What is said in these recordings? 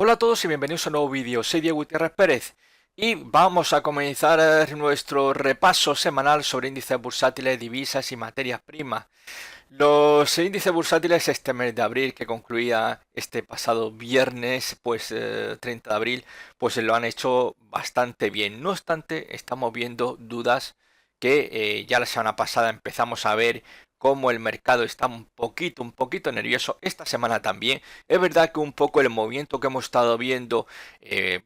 Hola a todos y bienvenidos a un nuevo vídeo. Soy Diego Gutiérrez Pérez y vamos a comenzar nuestro repaso semanal sobre índices bursátiles, divisas y materias primas. Los índices bursátiles este mes de abril, que concluía este pasado viernes, 30 de abril, pues lo han hecho bastante bien. No obstante, estamos viendo dudas que ya la semana pasada empezamos a ver cómo el mercado está un poquito nervioso. Esta semana también. Es verdad que un poco el movimiento que hemos estado viendo,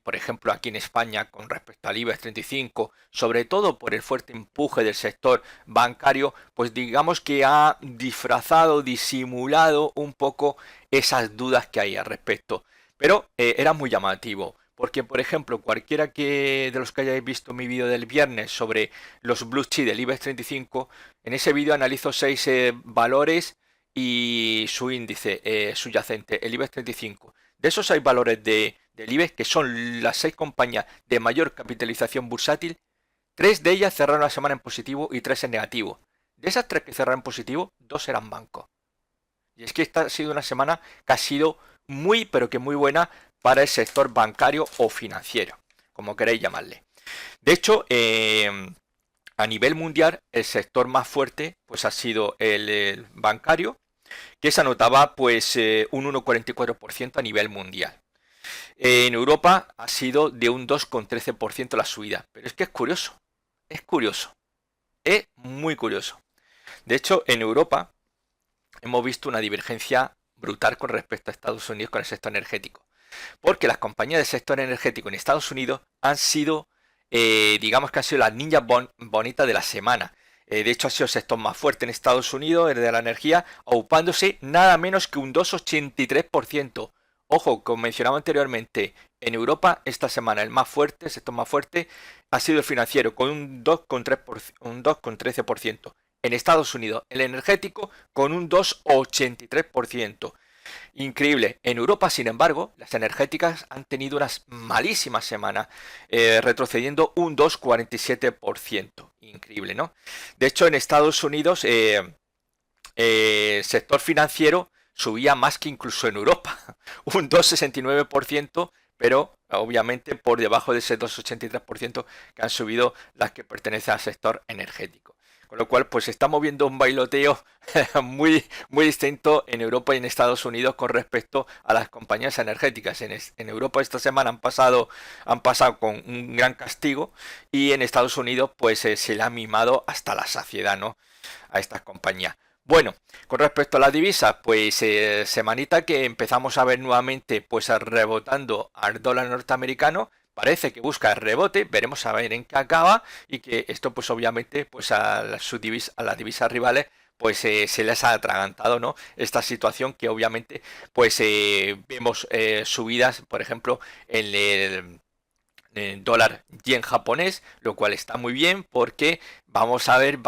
por ejemplo aquí en España con respecto al IBEX 35, sobre todo por el fuerte empuje del sector bancario, pues digamos que ha disfrazado, disimulado un poco esas dudas que hay al respecto. Pero era muy llamativo. Porque, por ejemplo, cualquiera de los que hayáis visto mi vídeo del viernes sobre los blue chip del IBEX 35, en ese vídeo analizo 6 valores y su índice subyacente, el IBEX 35. De esos 6 valores del IBEX, que son las 6 compañías de mayor capitalización bursátil, 3 de ellas cerraron la semana en positivo y 3 en negativo. De esas 3 que cerraron en positivo, 2 eran bancos. Y es que esta ha sido una semana que ha sido muy, pero que muy buena para el sector bancario o financiero, como queréis llamarle. De hecho, a nivel mundial, el sector más fuerte pues ha sido el bancario, que se anotaba pues un 1,44% a nivel mundial. En Europa ha sido de un 2,13% la subida, pero es que es curioso, es muy curioso. De hecho, en Europa hemos visto una divergencia brutal con respecto a Estados Unidos con el sector energético. Porque las compañías del sector energético en Estados Unidos han sido, digamos que han sido las niñas bonitas de la semana. De hecho, ha sido el sector más fuerte en Estados Unidos, el de la energía, aupándose nada menos que un 2,83%. Ojo, como mencionaba anteriormente, en Europa esta semana el más fuerte, el sector más fuerte, ha sido el financiero, con un 2,13%. En Estados Unidos, el energético, con un 2,83%. Increíble. En Europa, sin embargo, las energéticas han tenido unas malísimas semanas, retrocediendo un 2,47%. Increíble, ¿no? De hecho, en Estados Unidos, el sector financiero subía más que incluso en Europa, un 2,69%, pero obviamente por debajo de ese 2,83% que han subido las que pertenecen al sector energético. Con lo cual, pues estamos viendo un bailoteo muy, muy distinto en Europa y en Estados Unidos con respecto a las compañías energéticas. En Europa esta semana han pasado con un gran castigo y en Estados Unidos pues se le ha mimado hasta la saciedad, ¿no? A estas compañías. Bueno, con respecto a la divisa, pues semanita que empezamos a ver nuevamente pues rebotando al dólar norteamericano. Parece que busca el rebote, veremos a ver en qué acaba y que esto pues obviamente pues a las divisas rivales pues se les ha atragantado, ¿no? Esta situación que obviamente pues vemos subidas, por ejemplo, en el dólar yen japonés, lo cual está muy bien porque vamos a ver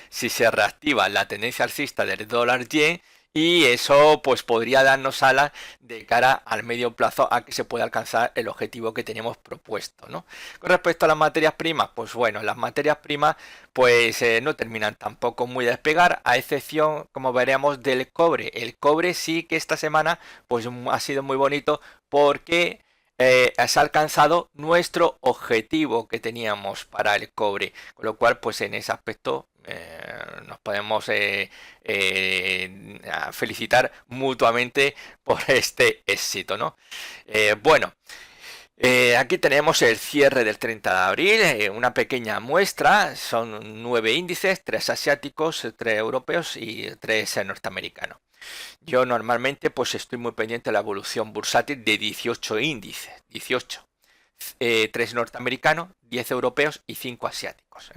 si se reactiva la tendencia alcista del dólar yen y eso pues podría darnos alas de cara al medio plazo a que se pueda alcanzar el objetivo que tenemos propuesto, ¿no? Con respecto a las materias primas, pues bueno, las materias primas pues no terminan tampoco muy de despegar, a excepción, como veremos, del cobre. El cobre sí que esta semana pues ha sido muy bonito porque se ha alcanzado nuestro objetivo que teníamos para el cobre, con lo cual pues en ese aspecto nos podemos felicitar mutuamente por este éxito, ¿no? Bueno, aquí tenemos el cierre del 30 de abril, una pequeña muestra, son 9 índices, 3 asiáticos, 3 europeos y 3 norteamericanos. Yo normalmente pues estoy muy pendiente de la evolución bursátil de 18 índices, 18. 3 norteamericanos, 10 europeos y 5 asiáticos.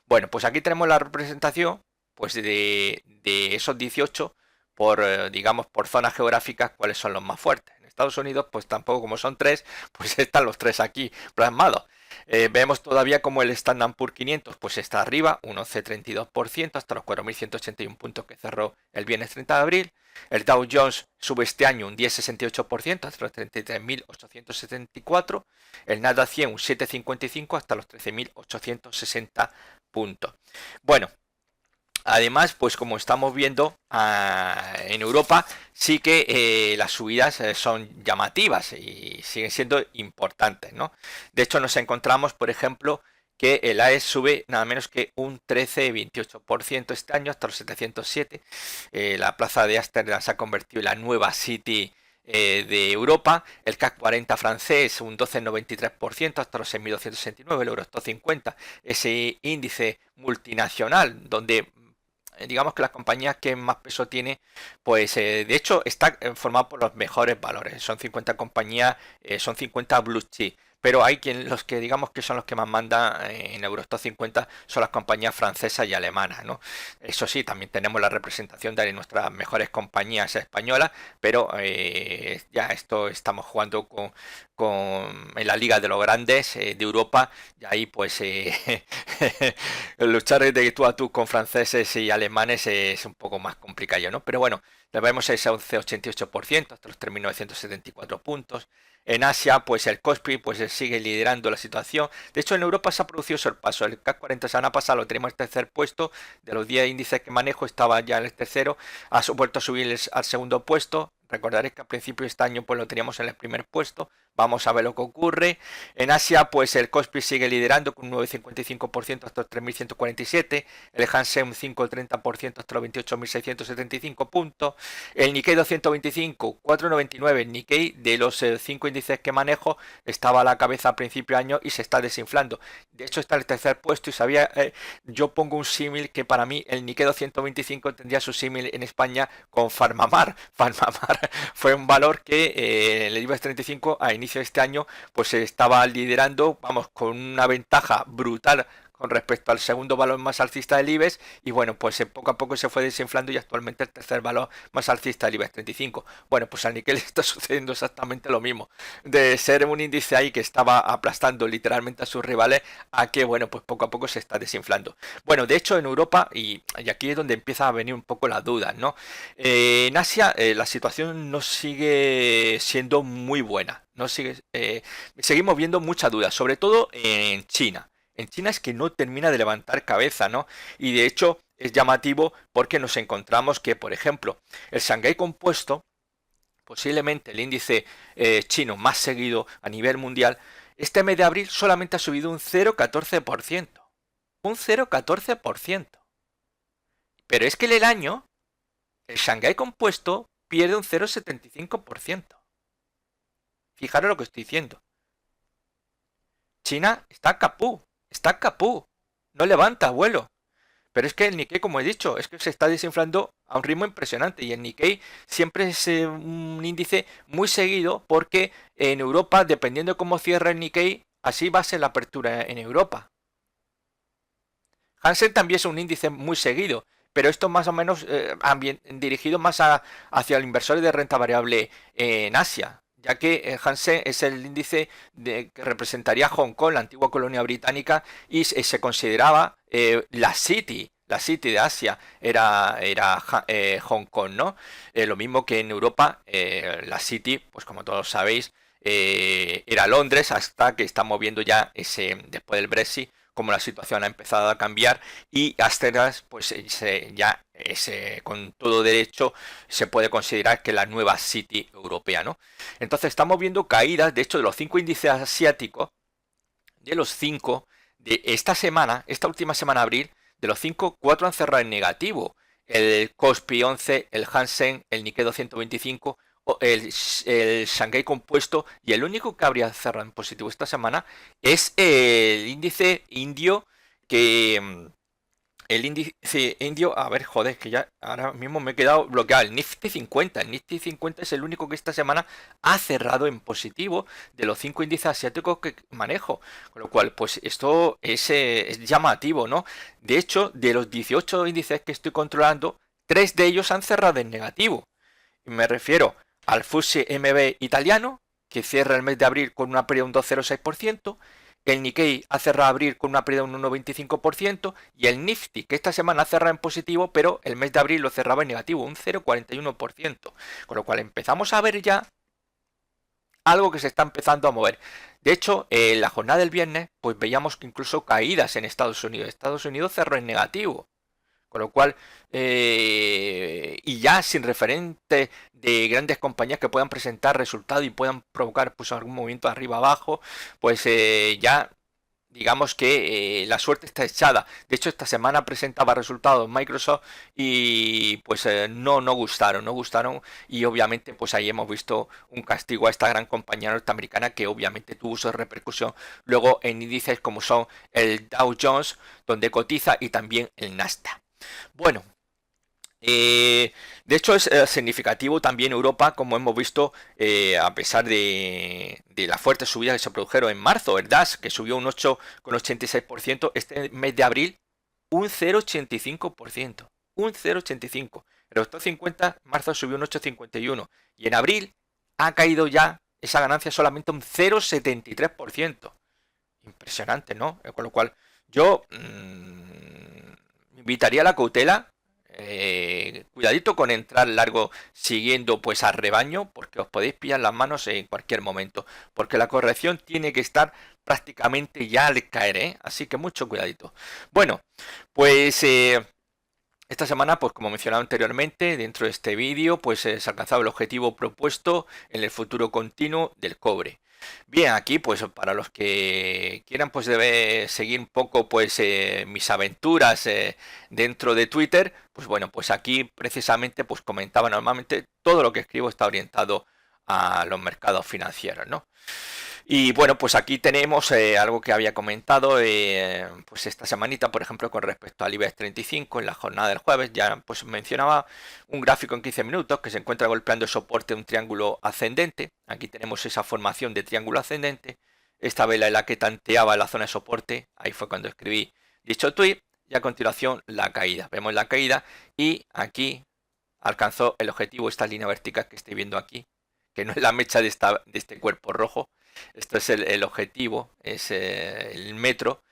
Bueno, pues aquí tenemos la representación pues de esos 18 por, digamos, por zonas geográficas, cuáles son los más fuertes. En Estados Unidos, pues tampoco como son 3, pues están los 3 aquí plasmados. Vemos todavía como el Standard Poor's 500 pues está arriba, un 11,32% hasta los 4.181 puntos que cerró el viernes 30 de abril. El Dow Jones sube este año un 10,68% hasta los 33.874. El Nasdaq 100 un 7,55 hasta los 13.860 puntos. Bueno, Además, pues como estamos viendo en Europa, sí que las subidas son llamativas y siguen siendo importantes, ¿no? De hecho, nos encontramos, por ejemplo, que el AES sube nada menos que un 13,28% este año hasta los 707. La plaza de Ámsterdam se ha convertido en la nueva City de Europa. El CAC 40 francés un 12,93% hasta los 6.269. El Eurostoxx 50, ese índice multinacional donde digamos que las compañías que más peso tiene, pues de hecho está formado por los mejores valores. Son 50 compañías, son 50 blue chip. Pero hay los que digamos que son los que más mandan en Eurostoxx 50 son las compañías francesas y alemanas, ¿no? Eso sí, también tenemos la representación de nuestras mejores compañías españolas, pero ya esto estamos jugando en la Liga de los Grandes de Europa, y ahí pues luchar de tú a tú con franceses y alemanes es un poco más complicado, ¿no? Pero bueno, le vemos ese 11,88% hasta los 3.974 puntos. En Asia, pues el Kospi pues sigue liderando la situación. De hecho, en Europa se ha producido sorpaso. El CAC 40 semana pasada lo tenemos en el tercer puesto. De los 10 índices que manejo, estaba ya en el tercero. Ha vuelto a subir al segundo puesto. Recordaréis que al principio de este año pues lo teníamos en el primer puesto. Vamos a ver lo que ocurre. En Asia, pues el Kospi sigue liderando con un 9,55% hasta los 3.147. El Hang Seng un 5,30% hasta los 28.675 puntos. El Nikkei 225, 4,99. El Nikkei de los 5 índices que manejo estaba a la cabeza a principio de año y se está desinflando. De hecho está en el tercer puesto y yo pongo un símil que para mí el Nikkei 225 tendría su símil en España con Farmamar. Farmamar fue un valor que el IBEX 35 a inicio de este año pues se estaba liderando, vamos, con una ventaja brutal con respecto al segundo valor más alcista del IBEX y bueno, pues poco a poco se fue desinflando y actualmente el tercer valor más alcista del IBEX 35. Bueno, pues al Nikkei le está sucediendo exactamente lo mismo, de ser un índice ahí que estaba aplastando literalmente a sus rivales a que bueno, pues poco a poco se está desinflando. Bueno, de hecho en Europa, y aquí es donde empieza a venir un poco las dudas, ¿no? En Asia la situación no sigue siendo muy buena, no sigue, seguimos viendo muchas dudas, sobre todo en China. En China es que no termina de levantar cabeza, ¿no? Y de hecho es llamativo porque nos encontramos que, por ejemplo, el Shanghái Compuesto, posiblemente el índice chino más seguido a nivel mundial, este mes de abril solamente ha subido un 0,14%. Un 0,14%. Pero es que en el año, el Shanghái Compuesto pierde un 0,75%. Fijaros lo que estoy diciendo. China está capú. Está capú, no levanta vuelo. Pero es que el Nikkei, como he dicho, es que se está desinflando a un ritmo impresionante. Y el Nikkei siempre es un índice muy seguido porque en Europa, dependiendo de cómo cierra el Nikkei, así va a ser la apertura en Europa. Hang Seng también es un índice muy seguido, pero esto más o menos dirigido más hacia el inversor de renta variable en Asia, ya que Hang Seng es el índice que representaría Hong Kong, la antigua colonia británica, y se consideraba la City de Asia era Hong Kong, ¿no? Lo mismo que en Europa, la City, pues como todos sabéis, era Londres, hasta que estamos viendo ya después del Brexit, como la situación ha empezado a cambiar y Ámsterdam pues ya con todo derecho se puede considerar que la nueva City europea, ¿no? Entonces estamos viendo caídas, de hecho, de los 5 índices asiáticos, de los 5 de esta semana, esta última semana de abril, de los 5, 4 han cerrado en negativo. El Kospi 11, el Hang Seng, el Nikkei 225, el Shanghái Compuesto, y el único que habría cerrado en positivo esta semana es el índice indio que el índice indio, a ver, joder, que ya ahora mismo me he quedado bloqueado. El Nifty 50. El Nifty 50 es el único que esta semana ha cerrado en positivo de los 5 índices asiáticos que manejo. Con lo cual, pues esto es llamativo, ¿no? De hecho, de los 18 índices que estoy controlando, 3 de ellos han cerrado en negativo. Me refiero al FTSE MB italiano, que cierra el mes de abril con una pérdida de un 2,06%. El Nikkei ha cerrado abril con una pérdida de un 1,25% y el Nifty, que esta semana ha cerrado en positivo, pero el mes de abril lo cerraba en negativo, un 0,41%. Con lo cual empezamos a ver ya algo que se está empezando a mover. De hecho, en la jornada del viernes, pues veíamos que incluso caídas en Estados Unidos. Estados Unidos cerró en negativo. Con lo cual, y ya sin referente de grandes compañías que puedan presentar resultados y puedan provocar pues algún movimiento arriba abajo, pues ya digamos que la suerte está echada. De hecho, esta semana presentaba resultados Microsoft y pues no gustaron, no gustaron, y obviamente pues ahí hemos visto un castigo a esta gran compañía norteamericana que obviamente tuvo su repercusión luego en índices como son el Dow Jones, donde cotiza, y también el Nasdaq. Bueno, de hecho es significativo también Europa, como hemos visto, a pesar de las fuertes subidas que se produjeron en marzo, el DAX, que subió un 8,86%, este mes de abril un 0,85%, un 0,85%. El Stoxx 50 en marzo subió un 8,51% y en abril ha caído ya esa ganancia solamente un 0,73%. Impresionante, ¿no? Con lo cual yo invitaría a la cautela. Cuidadito con entrar largo siguiendo pues al rebaño, porque os podéis pillar las manos en cualquier momento, porque la corrección tiene que estar prácticamente ya al caer, ¿eh? Así que mucho cuidadito. Bueno, pues esta semana, pues como mencionaba anteriormente, dentro de este vídeo, pues se ha alcanzado el objetivo propuesto en el futuro continuo del cobre. Bien, aquí pues para los que quieran pues debe seguir un poco pues mis aventuras dentro de Twitter, pues bueno, pues aquí precisamente pues comentaba, normalmente todo lo que escribo está orientado a los mercados financieros, ¿no? Y bueno, pues aquí tenemos algo que había comentado pues esta semanita, por ejemplo, con respecto al IBEX 35 en la jornada del jueves. Ya pues mencionaba un gráfico en 15 minutos que se encuentra golpeando el soporte de un triángulo ascendente. Aquí tenemos esa formación de triángulo ascendente. Esta vela es la que tanteaba la zona de soporte. Ahí fue cuando escribí dicho tweet. Y a continuación la caída. Vemos la caída y aquí alcanzó el objetivo, esta línea vertical que estoy viendo aquí, que no es la mecha de este cuerpo rojo. Esto es el objetivo, es el metro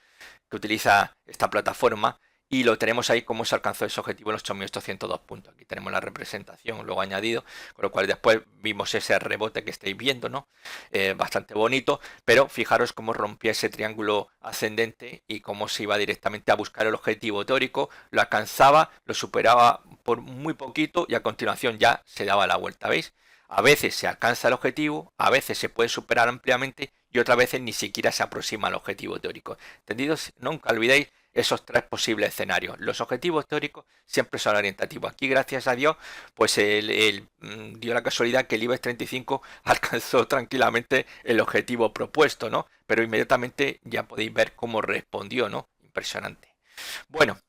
que utiliza esta plataforma, y lo tenemos ahí como se alcanzó ese objetivo en los 8.802 puntos. Aquí tenemos la representación luego añadido, con lo cual después vimos ese rebote que estáis viendo, ¿no? Bastante bonito, pero fijaros cómo rompía ese triángulo ascendente y cómo se iba directamente a buscar el objetivo teórico, lo alcanzaba, lo superaba por muy poquito y a continuación ya se daba la vuelta, ¿veis? A veces se alcanza el objetivo, a veces se puede superar ampliamente y otras veces ni siquiera se aproxima al objetivo teórico. ¿Entendidos? Nunca olvidéis esos tres posibles escenarios. Los objetivos teóricos siempre son orientativos. Aquí, gracias a Dios, pues dio la casualidad que el IBEX 35 alcanzó tranquilamente el objetivo propuesto, ¿no? Pero inmediatamente ya podéis ver cómo respondió, ¿no? Impresionante. Bueno,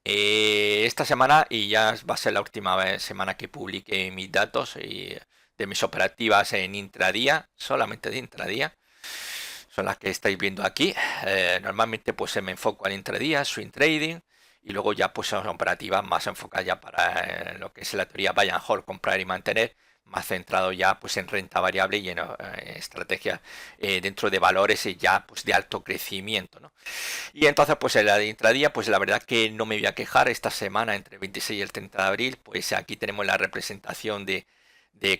esta semana, y ya va a ser la última semana que publique mis datos de mis operativas en intradía, solamente de intradía, son las que estáis viendo aquí. Normalmente pues me enfoco al intradía, swing trading, y luego ya pues son operativas más enfocadas ya para lo que es la teoría buy and hold, comprar y mantener, más centrado ya pues en renta variable y en estrategias dentro de valores ya pues de alto crecimiento, ¿no? Y entonces pues en la de intradía, pues la verdad que no me voy a quejar. Esta semana entre el 26 y el 30 de abril, pues aquí tenemos la representación de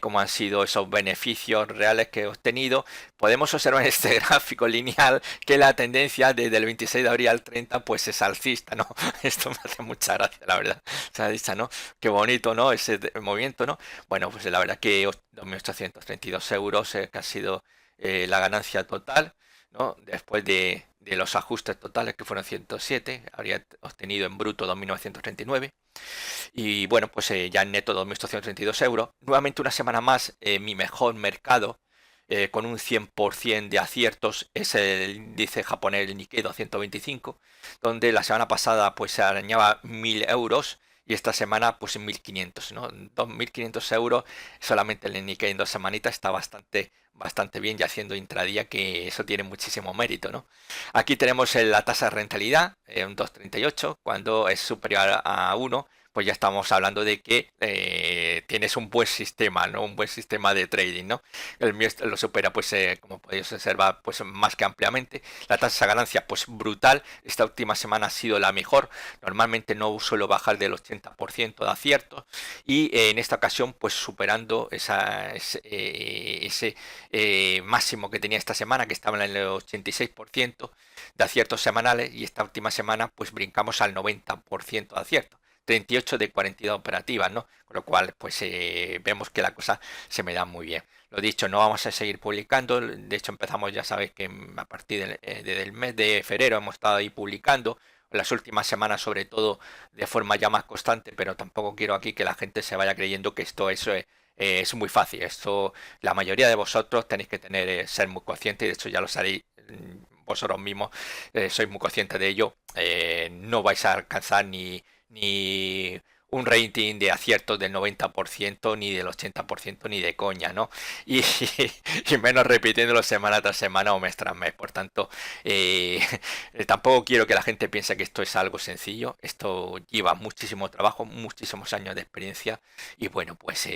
cómo han sido esos beneficios reales que he obtenido. Podemos observar en este gráfico lineal que la tendencia desde el 26 de abril al 30 pues es alcista, ¿no? Esto me hace mucha gracia, la verdad. O sea, dicha, ¿no? Qué bonito, ¿no? Ese movimiento, ¿no? Bueno, pues la verdad que 2.832 euros que ha sido la ganancia total, ¿no? Después de los ajustes totales que fueron 107, habría obtenido en bruto 2.939. Y bueno, pues ya en neto 2.832 euros. Nuevamente una semana más, mi mejor mercado, con un 100% de aciertos, es el índice japonés, el Nikkei 225, donde la semana pasada pues se arañaba 1.000 euros y esta semana pues en 1.500, ¿no? 2.500 euros solamente el Nikkei en 2 semanitas está bastante bien, ya haciendo intradía, que eso tiene muchísimo mérito, ¿no? Aquí tenemos la tasa de rentabilidad, un 2,38, cuando es superior a 1, pues ya estamos hablando de que tienes un buen sistema, ¿no? Un buen sistema de trading, ¿no? El mío lo supera, pues como podéis observar, pues más que ampliamente. La tasa de ganancia, pues brutal. Esta última semana ha sido la mejor. Normalmente no suelo bajar del 80% de aciertos y en esta ocasión, pues superando ese máximo que tenía esta semana, que estaba en el 86% de aciertos semanales, y esta última semana pues brincamos al 90% de aciertos. 38 de 42 operativas, ¿no? Con lo cual, pues vemos que la cosa se me da muy bien. Lo dicho, no vamos a seguir publicando. De hecho, empezamos, ya sabéis que a partir del mes de febrero hemos estado ahí publicando. Las últimas semanas, sobre todo, de forma ya más constante, pero tampoco quiero aquí que la gente se vaya creyendo que eso es muy fácil. Esto, la mayoría de vosotros tenéis que ser muy conscientes, y de hecho ya lo sabéis vosotros mismos, sois muy conscientes de ello. No vais a alcanzar ni un rating de aciertos del 90%, ni del 80%, ni de coña, ¿no? Y, y menos repitiéndolo semana tras semana o mes tras mes. Por tanto, tampoco quiero que la gente piense que esto es algo sencillo. Esto lleva muchísimo trabajo, muchísimos años de experiencia, y bueno, pues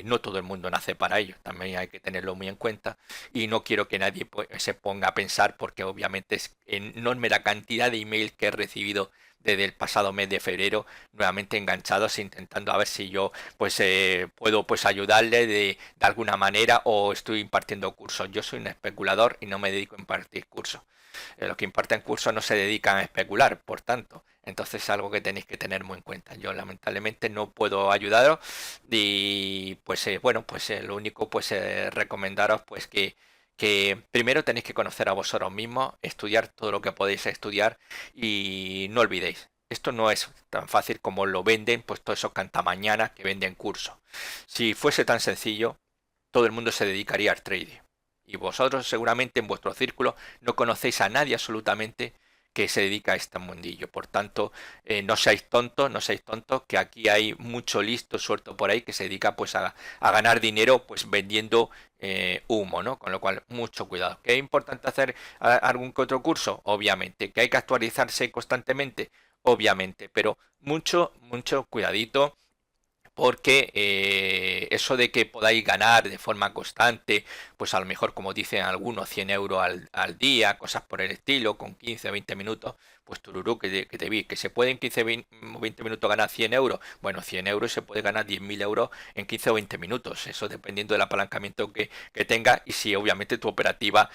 no todo el mundo nace para ello. También hay que tenerlo muy en cuenta, y no quiero que nadie pues, se ponga a pensar, porque obviamente es enorme la cantidad de emails que he recibido desde el pasado mes de febrero, nuevamente enganchados, intentando a ver si yo pues puedo pues ayudarle de alguna manera, o estoy impartiendo cursos. Yo soy un especulador y no me dedico a impartir cursos. Los que imparten cursos no se dedican a especular, por tanto, entonces es algo que tenéis que tener muy en cuenta. Yo lamentablemente no puedo ayudaros, y pues bueno, pues lo único pues recomendaros pues que primero tenéis que conocer a vosotros mismos, estudiar todo lo que podéis estudiar, y no olvidéis, esto no es tan fácil como lo venden, pues todos esos cantamañanas que venden cursos. Si fuese tan sencillo, todo el mundo se dedicaría al trading. Y vosotros seguramente en vuestro círculo no conocéis a nadie absolutamente que se dedica a este mundillo. Por tanto, no seáis tontos, no seáis tontos, que aquí hay mucho listo suelto por ahí que se dedica pues a ganar dinero pues vendiendo humo, ¿no? Con lo cual, mucho cuidado. ¿Que es importante hacer algún que otro curso? Obviamente. ¿Que hay que actualizarse constantemente? Obviamente. Pero mucho cuidadito, porque eso de que podáis ganar de forma constante, pues a lo mejor, como dicen algunos, 100 euros al día, cosas por el estilo, con 15 o 20 minutos, pues tururú, que te vi, que se puede en 15 o 20 minutos ganar 100 euros. Bueno, 100 euros se puede ganar 10.000 euros en 15 o 20 minutos, eso dependiendo del apalancamiento que tenga, y si obviamente tu operativa,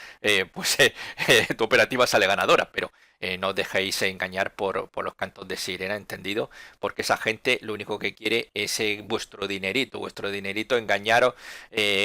tu operativa sale ganadora, pero no os dejéis engañar por los cantos de sirena, ¿entendido? Porque esa gente lo único que quiere es vuestro dinerito, engañaros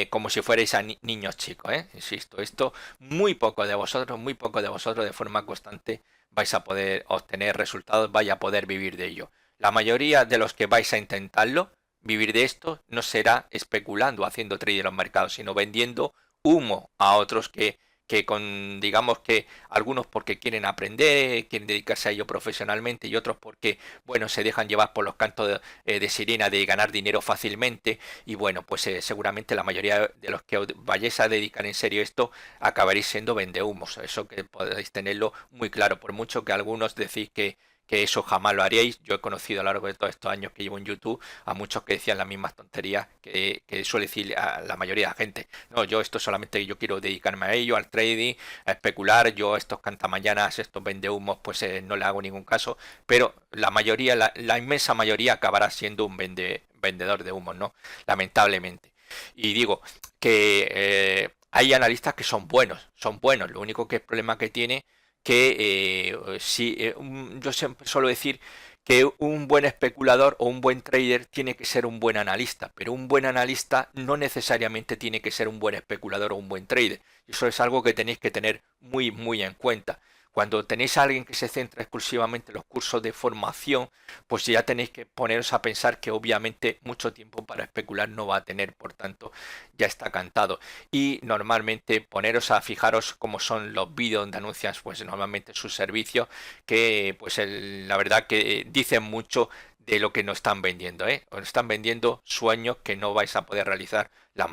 como si fuerais a niños chicos, ¿eh? Insisto, esto muy poco de vosotros de forma constante vais a poder obtener resultados, vais a poder vivir de ello. La mayoría de los que vais a intentarlo, vivir de esto, no será especulando, haciendo trade en los mercados, sino vendiendo humo a otros que con, digamos que algunos porque quieren aprender, quieren dedicarse a ello profesionalmente, y otros porque, bueno, se dejan llevar por los cantos de sirena de ganar dinero fácilmente, y bueno, pues seguramente la mayoría de los que os vayáis a dedicar en serio a esto acabaréis siendo vendehumos. Eso que podéis tenerlo muy claro, por mucho que algunos decís que eso jamás lo haríais. Yo he conocido a lo largo de todos estos años que llevo en YouTube a muchos que decían las mismas tonterías que suele decir a la mayoría de la gente. No, yo esto solamente yo quiero dedicarme a ello, al trading, a especular. Yo estos cantamañanas, estos vendehumos, pues no le hago ningún caso. Pero la mayoría, la inmensa mayoría acabará siendo un vendedor de humos, ¿no? Lamentablemente. Y digo que hay analistas que son buenos, son buenos. Lo único que el problema que tiene que si, yo siempre suelo decir que un buen especulador o un buen trader tiene que ser un buen analista, pero un buen analista no necesariamente tiene que ser un buen especulador o un buen trader. Y eso es algo que tenéis que tener muy en cuenta. Cuando tenéis a alguien que se centra exclusivamente en los cursos de formación, pues ya tenéis que poneros a pensar que obviamente mucho tiempo para especular no va a tener, por tanto ya está cantado. Y normalmente poneros a fijaros cómo son los vídeos donde anuncian pues normalmente sus servicios, que pues la verdad que dicen mucho de lo que nos están vendiendo, ¿eh? Os están vendiendo sueños que no vais a poder realizar la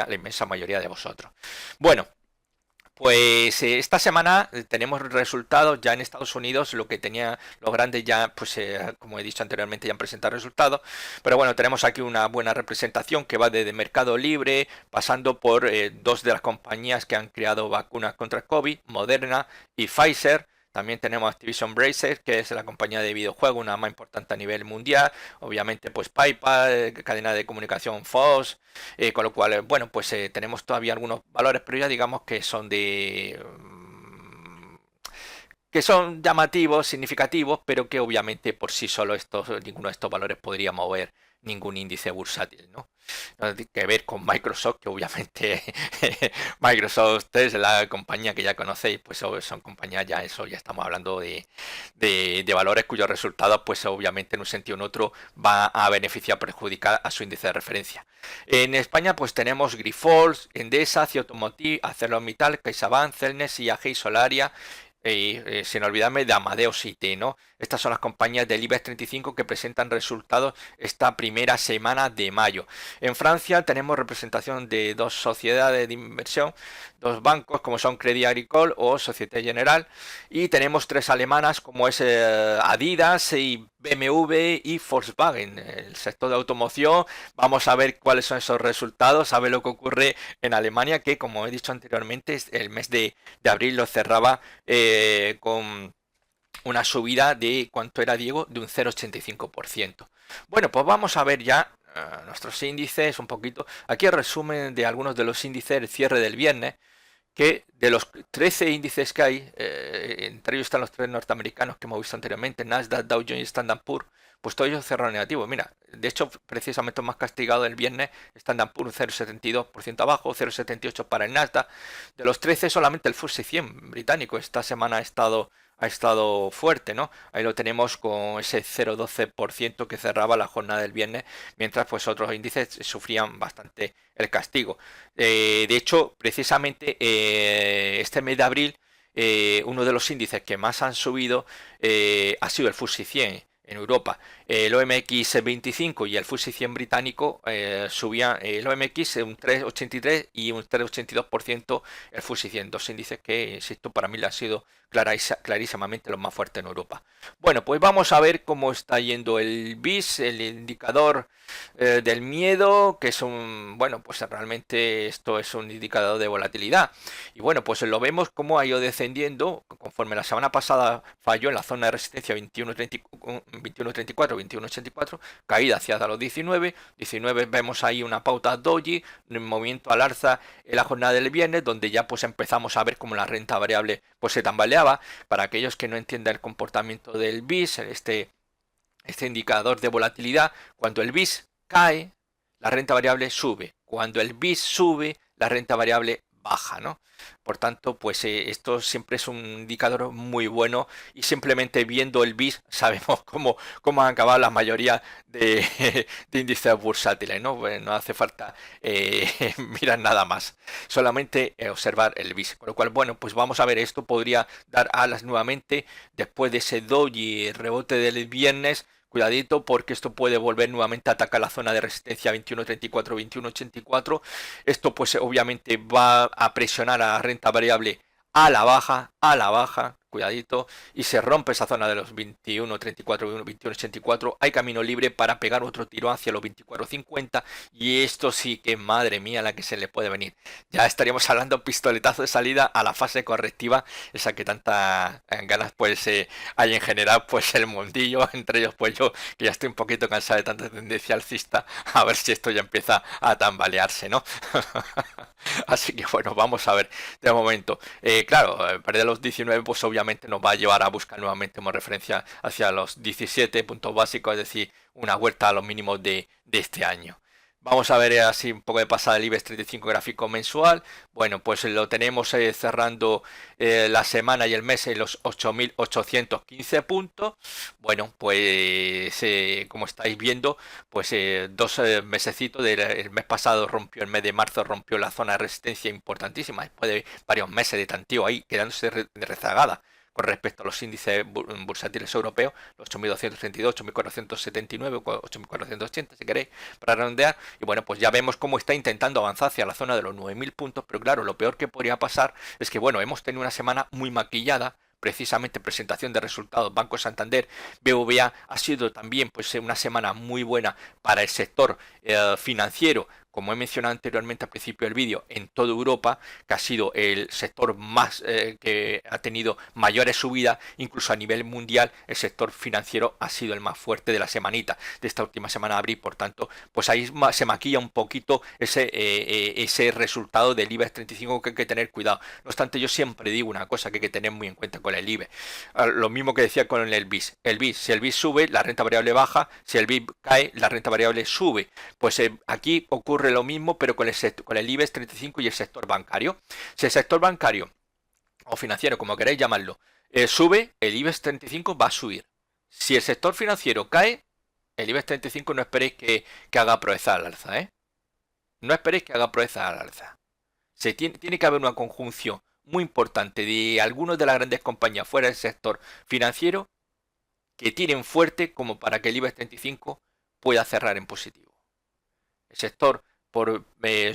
inmensa mayoría de vosotros. Bueno, Pues esta semana tenemos resultados ya en Estados Unidos, lo que tenía los grandes ya, pues como he dicho anteriormente, ya han presentado resultados, pero bueno, tenemos aquí una buena representación que va desde Mercado Libre, pasando por dos de las compañías que han creado vacunas contra el COVID, Moderna y Pfizer. También tenemos Activision Blizzard, que es la compañía de videojuegos, una más importante a nivel mundial. Obviamente, pues PayPal, cadena de comunicación Fox, con lo cual, bueno, pues tenemos todavía algunos valores, pero ya digamos que son que son llamativos, significativos, pero que obviamente por sí solo ninguno de estos valores podría mover ningún índice bursátil, ¿no? No tiene que ver con Microsoft, que obviamente Microsoft es la compañía que ya conocéis, pues son compañías ya, eso ya estamos hablando de valores cuyos resultados, pues obviamente en un sentido u otro va a beneficiar o perjudicar a su índice de referencia. En España pues tenemos Grifols, Endesa, Cia Automotive, ArcelorMittal, CaixaBank, Celnes, IAG y Solaria, y sin olvidarme de Amadeus IT, ¿no? Estas son las compañías del IBEX 35 que presentan resultados esta primera semana de mayo. En Francia tenemos representación de dos sociedades de inversión, dos bancos como son Crédit Agricole o Société Générale, y tenemos tres alemanas como es Adidas y BMW y Volkswagen. El sector de automoción, vamos a ver cuáles son esos resultados, a ver lo que ocurre en Alemania, que como he dicho anteriormente, el mes de abril lo cerraba con una subida de, ¿cuánto era, Diego? De un 0,85%. Bueno, pues vamos a ver ya nuestros índices un poquito. Aquí el resumen de algunos de los índices, el cierre del viernes, que de los 13 índices que hay, entre ellos están los tres norteamericanos que hemos visto anteriormente, Nasdaq, Dow Jones y Standard Poor's, pues todos ellos cerraron negativo. Mira, de hecho, precisamente más castigado el viernes, Standard Poor's un 0,72% abajo, 0,78% para el Nasdaq. De los 13, solamente el FTSE 100 británico esta semana ha estado fuerte, ¿no? Ahí lo tenemos con ese 0,12% que cerraba la jornada del viernes, mientras pues otros índices sufrían bastante el castigo. De hecho, precisamente este mes de abril, uno de los índices que más han subido ha sido el FTSE 100 en Europa. El OMX 25 y el FTSE 100 británico subían el OMX un 3,83 y un 3,82% el FTSE 100. Dos índices que, insisto, para mí han sido clarísimamente los más fuertes en Europa. Bueno, pues vamos a ver cómo está yendo el BIS, el indicador del miedo, que es bueno, pues realmente esto es un indicador de volatilidad. Y bueno, pues lo vemos cómo ha ido descendiendo, conforme la semana pasada falló en la zona de resistencia 21.34, 21.84, caída hacia los 19, vemos ahí una pauta doji, un movimiento al alza en la jornada del viernes, donde ya pues empezamos a ver cómo la renta variable pues se tambaleaba. Para aquellos que no entiendan el comportamiento del BIS, este indicador de volatilidad, cuando el BIS cae, la renta variable sube. Cuando el BIS sube, la renta variable baja, ¿no? Por tanto, pues esto siempre es un indicador muy bueno, y simplemente viendo el BIS sabemos cómo han acabado la mayoría de índices bursátiles, ¿no? Pues no hace falta mirar nada más, solamente observar el BIS. Con lo cual, bueno, pues vamos a ver, esto podría dar alas nuevamente después de ese doji rebote del viernes. Cuidadito, porque esto puede volver nuevamente a atacar la zona de resistencia 21.34, 21.84. Esto pues obviamente va a presionar a la renta variable a la baja, cuidadito, y se rompe esa zona de los 21.34, 21.84. Hay camino libre para pegar otro tiro hacia los 24.50, y esto sí que, madre mía, la que se le puede venir. Ya estaríamos hablando pistoletazo de salida a la fase correctiva, esa que tantas ganas pues hay en general, pues el mundillo, entre ellos pues yo, que ya estoy un poquito cansado de tanta tendencia alcista, a ver si esto ya empieza a tambalearse, ¿no? Así que bueno, vamos a ver de momento. Claro, perder los 19 pues obviamente nos va a llevar a buscar nuevamente como referencia hacia los 17 puntos básicos, es decir, una vuelta a los mínimos de este año. Vamos a ver así un poco de pasada el IBEX 35 gráfico mensual. Bueno, pues lo tenemos cerrando la semana y el mes en los 8.815 puntos. Bueno, pues como estáis viendo, pues dos mesecitos del mes pasado rompió, el mes de marzo rompió la zona de resistencia importantísima, después de varios meses de tanteo ahí quedándose rezagada. con respecto a los índices bursátiles europeos, los 8.232, 8.479, 8.480 si queréis, para redondear. Y bueno, pues ya vemos cómo está intentando avanzar hacia la zona de los 9.000 puntos, pero claro, lo peor que podría pasar es que, bueno, hemos tenido una semana muy maquillada, precisamente presentación de resultados, Banco Santander, BBVA, ha sido también pues una semana muy buena para el sector financiero, como he mencionado anteriormente al principio del vídeo, en toda Europa, que ha sido el sector más que ha tenido mayores subidas, incluso a nivel mundial, el sector financiero ha sido el más fuerte de la semanita, de esta última semana de abril. Por tanto, pues ahí se maquilla un poquito ese resultado del IBEX 35, que hay que tener cuidado. No obstante, yo siempre digo una cosa que hay que tener muy en cuenta con el IBEX. Lo mismo que decía con el BIS. Si el BIS sube, la renta variable baja; si el BIS cae, la renta variable sube. Pues aquí ocurre lo mismo, pero con el IBEX 35 y el sector bancario. Si el sector bancario o financiero, como queráis llamarlo, sube, el IBEX 35 va a subir. Si el sector financiero cae, el IBEX 35 no esperéis que haga proeza al alza, ¿eh? No esperéis que haga proeza al alza. Tiene que haber una conjunción muy importante de algunas de las grandes compañías fuera del sector financiero que tiren fuerte como para que el IBEX 35 pueda cerrar en positivo. El sector, por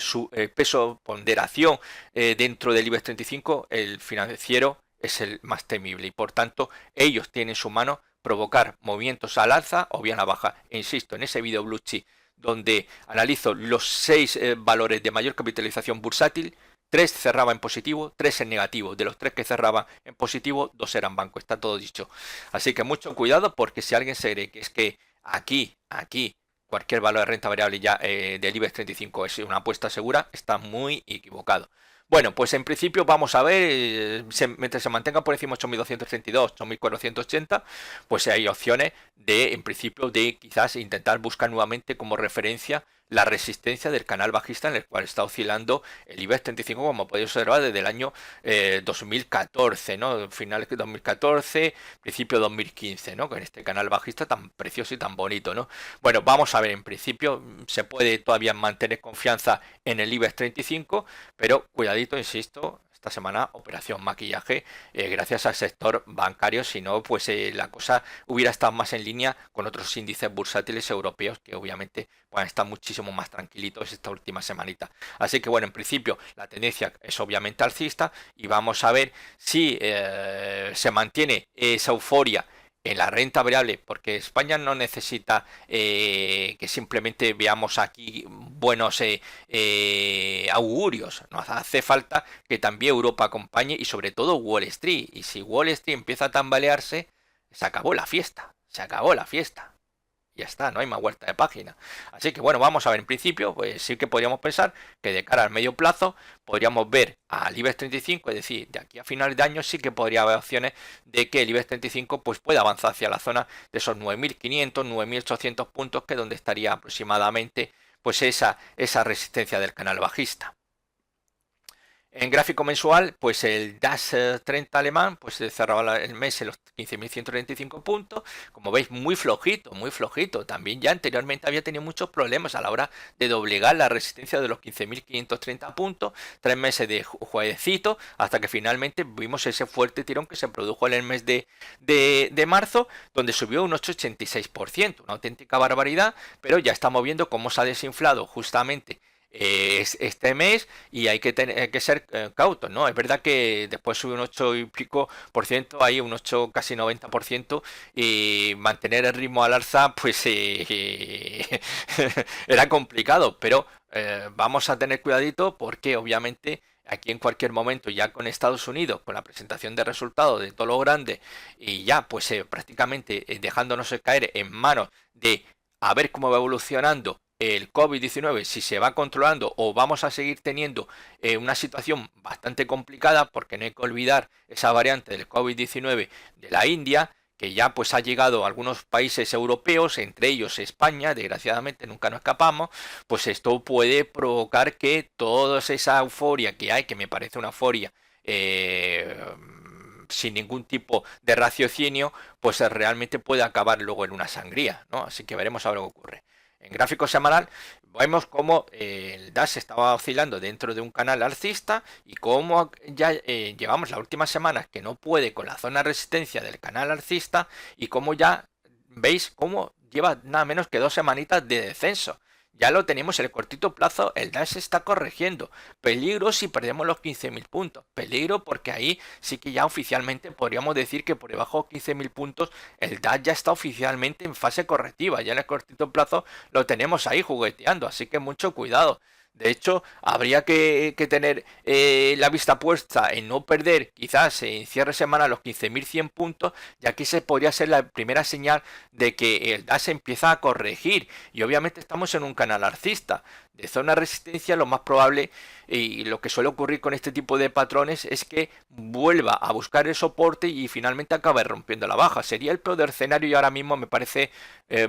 su peso, ponderación dentro del IBEX 35, el financiero es el más temible y por tanto ellos tienen en su mano provocar movimientos al alza o bien a la baja. E insisto, en ese vídeo Blue Chip, donde analizo los 6 valores de mayor capitalización bursátil, 3 cerraba en positivo, 3 en negativo. De los 3 que cerraban en positivo, 2 eran banco. Está todo dicho. Así que mucho cuidado, porque si alguien se cree que es que aquí, cualquier valor de renta variable ya del IBEX 35 es una apuesta segura, está muy equivocado. Bueno, pues en principio vamos a ver, mientras se mantenga por encima 8.232, 8.480, pues hay opciones en principio, de quizás intentar buscar nuevamente como referencia la resistencia del canal bajista en el cual está oscilando el IBEX 35, como podéis observar desde el año 2014, ¿no? Finales de 2014, principio de 2015, ¿no? Con este canal bajista tan precioso y tan bonito, ¿no? Bueno, vamos a ver, en principio se puede todavía mantener confianza en el IBEX 35, pero cuidadito, insisto, esta semana operación maquillaje gracias al sector bancario. Si no, pues la cosa hubiera estado más en línea con otros índices bursátiles europeos, que obviamente van a estar muchísimo más tranquilitos esta última semanita. Así que bueno, en principio la tendencia es obviamente alcista y vamos a ver si se mantiene esa euforia en la renta variable, porque España no necesita que simplemente veamos aquí buenos augurios. Nos hace falta que también Europa acompañe, y sobre todo Wall Street. Y si Wall Street empieza a tambalearse, se acabó la fiesta. Se acabó la fiesta. Ya está, no hay más vuelta de página. Así que bueno, vamos a ver, en principio, pues sí que podríamos pensar que de cara al medio plazo podríamos ver al IBEX 35, es decir, de aquí a finales de año sí que podría haber opciones de que el IBEX 35 pues pueda avanzar hacia la zona de esos 9.500, 9.800 puntos, que es donde estaría aproximadamente pues esa resistencia del canal bajista. En gráfico mensual, pues el DAX 30 alemán pues cerraba el mes en los 15.135 puntos. Como veis, muy flojito, muy flojito. También ya anteriormente había tenido muchos problemas a la hora de doblegar la resistencia de los 15.530 puntos. 3 meses de jueguecito, hasta que finalmente vimos ese fuerte tirón que se produjo en el mes de marzo, donde subió un 8,86%. Una auténtica barbaridad, pero ya estamos viendo cómo se ha desinflado justamente este mes, y hay que ser cautos, ¿no? Es verdad que después sube un 8 y pico por ciento, ahí un 8, casi 90%, y mantener el ritmo al alza pues era complicado, pero vamos a tener cuidadito, porque obviamente aquí en cualquier momento, ya con Estados Unidos, con la presentación de resultados de todo lo grande, y ya pues prácticamente dejándonos caer en manos de a ver cómo va evolucionando el COVID-19, si se va controlando o vamos a seguir teniendo una situación bastante complicada, porque no hay que olvidar esa variante del COVID-19 de la India, que ya pues ha llegado a algunos países europeos, entre ellos España, desgraciadamente nunca nos escapamos. Pues esto puede provocar que toda esa euforia que hay, que me parece una euforia sin ningún tipo de raciocinio, pues realmente puede acabar luego en una sangría, ¿no? Así que veremos a ver lo que ocurre. en gráfico semanal, vemos cómo el DAX estaba oscilando dentro de un canal alcista y cómo ya llevamos las últimas semanas que no puede con la zona de resistencia del canal alcista y cómo ya veis cómo lleva nada menos que 2 semanitas de descenso. Ya lo tenemos en el cortito plazo, el DAX se está corrigiendo. Peligro si perdemos los 15.000 puntos. Peligro porque ahí sí que ya oficialmente podríamos decir que por debajo de 15.000 puntos el DAX ya está oficialmente en fase correctiva. Ya en el cortito plazo lo tenemos ahí jugueteando, así que mucho cuidado. De hecho, habría que tener la vista puesta en no perder quizás en cierre semana los 15.100 puntos, ya que se podría ser la primera señal de que el DAX empieza a corregir. Y obviamente estamos en un canal alcista. De zona de resistencia lo más probable y lo que suele ocurrir con este tipo de patrones es que vuelva a buscar el soporte y finalmente acabe rompiendo la baja. Sería el peor escenario y ahora mismo me parece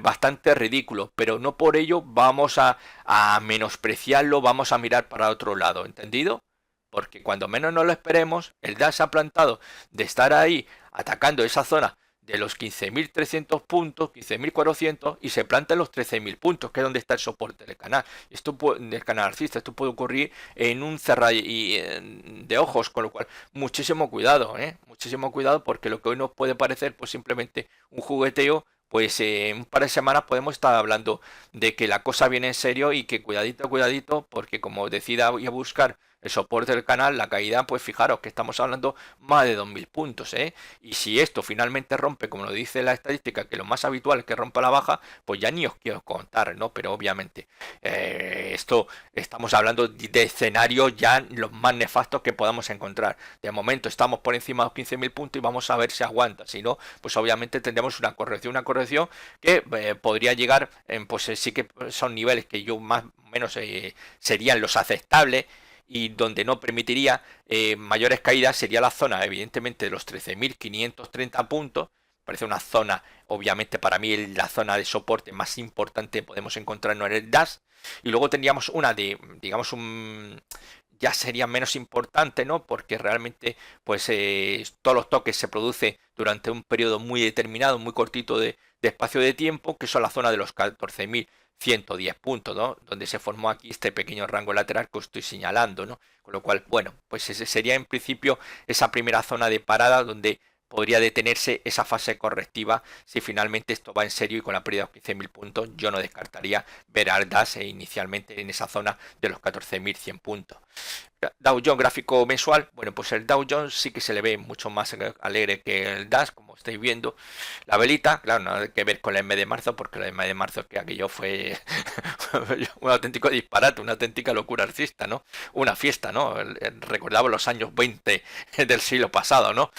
bastante ridículo, pero no por ello vamos a menospreciarlo, vamos a mirar para otro lado, ¿entendido? Porque cuando menos nos lo esperemos, el DAX ha plantado de estar ahí atacando esa zona de los 15.300 puntos, 15.400 y se planta en los 13.000 puntos, que es donde está el soporte del canal. Esto del canal alcista, esto puede ocurrir en un cerrado de ojos, con lo cual muchísimo cuidado, muchísimo cuidado porque lo que hoy nos puede parecer pues simplemente un jugueteo, pues en un par de semanas podemos estar hablando de que la cosa viene en serio y que cuidadito, cuidadito, porque como decida voy a buscar el soporte del canal, la caída, pues fijaros que estamos hablando más de 2.000 puntos, y si esto finalmente rompe, como lo dice la estadística, que lo más habitual es que rompa la baja, pues ya ni os quiero contar, ¿no? Pero obviamente esto estamos hablando de escenarios ya los más nefastos que podamos encontrar. De momento estamos por encima de los 15.000 puntos y vamos a ver si aguanta. Si no, pues obviamente tendremos una corrección que podría llegar, pues sí que son niveles que yo más o menos serían los aceptables y donde no permitiría mayores caídas sería la zona evidentemente de los 13.530 puntos. Parece una zona, obviamente para mí la zona de soporte más importante podemos encontrarnos en el DAX. Y luego tendríamos una de, digamos, ya sería menos importante, ¿no? Porque realmente pues todos los toques se producen durante un periodo muy determinado, muy cortito de espacio de tiempo, que son la zona de los 14.110 puntos, ¿no? Donde se formó aquí este pequeño rango lateral que os estoy señalando, ¿no? Con lo cual, bueno, pues ese sería en principio esa primera zona de parada donde podría detenerse esa fase correctiva si finalmente esto va en serio y con la pérdida de 15.000 puntos yo no descartaría ver al DAX inicialmente en esa zona de los 14.100 puntos. Dow Jones gráfico mensual, bueno pues el Dow Jones sí que se le ve mucho más alegre que el DAX, como estáis viendo. La velita, claro, nada que ver con el mes de marzo, porque el mes de marzo que aquello fue un auténtico disparate, una auténtica locura alcista, ¿no? Una fiesta, ¿no? Recordaba los años 20 del siglo pasado, ¿no?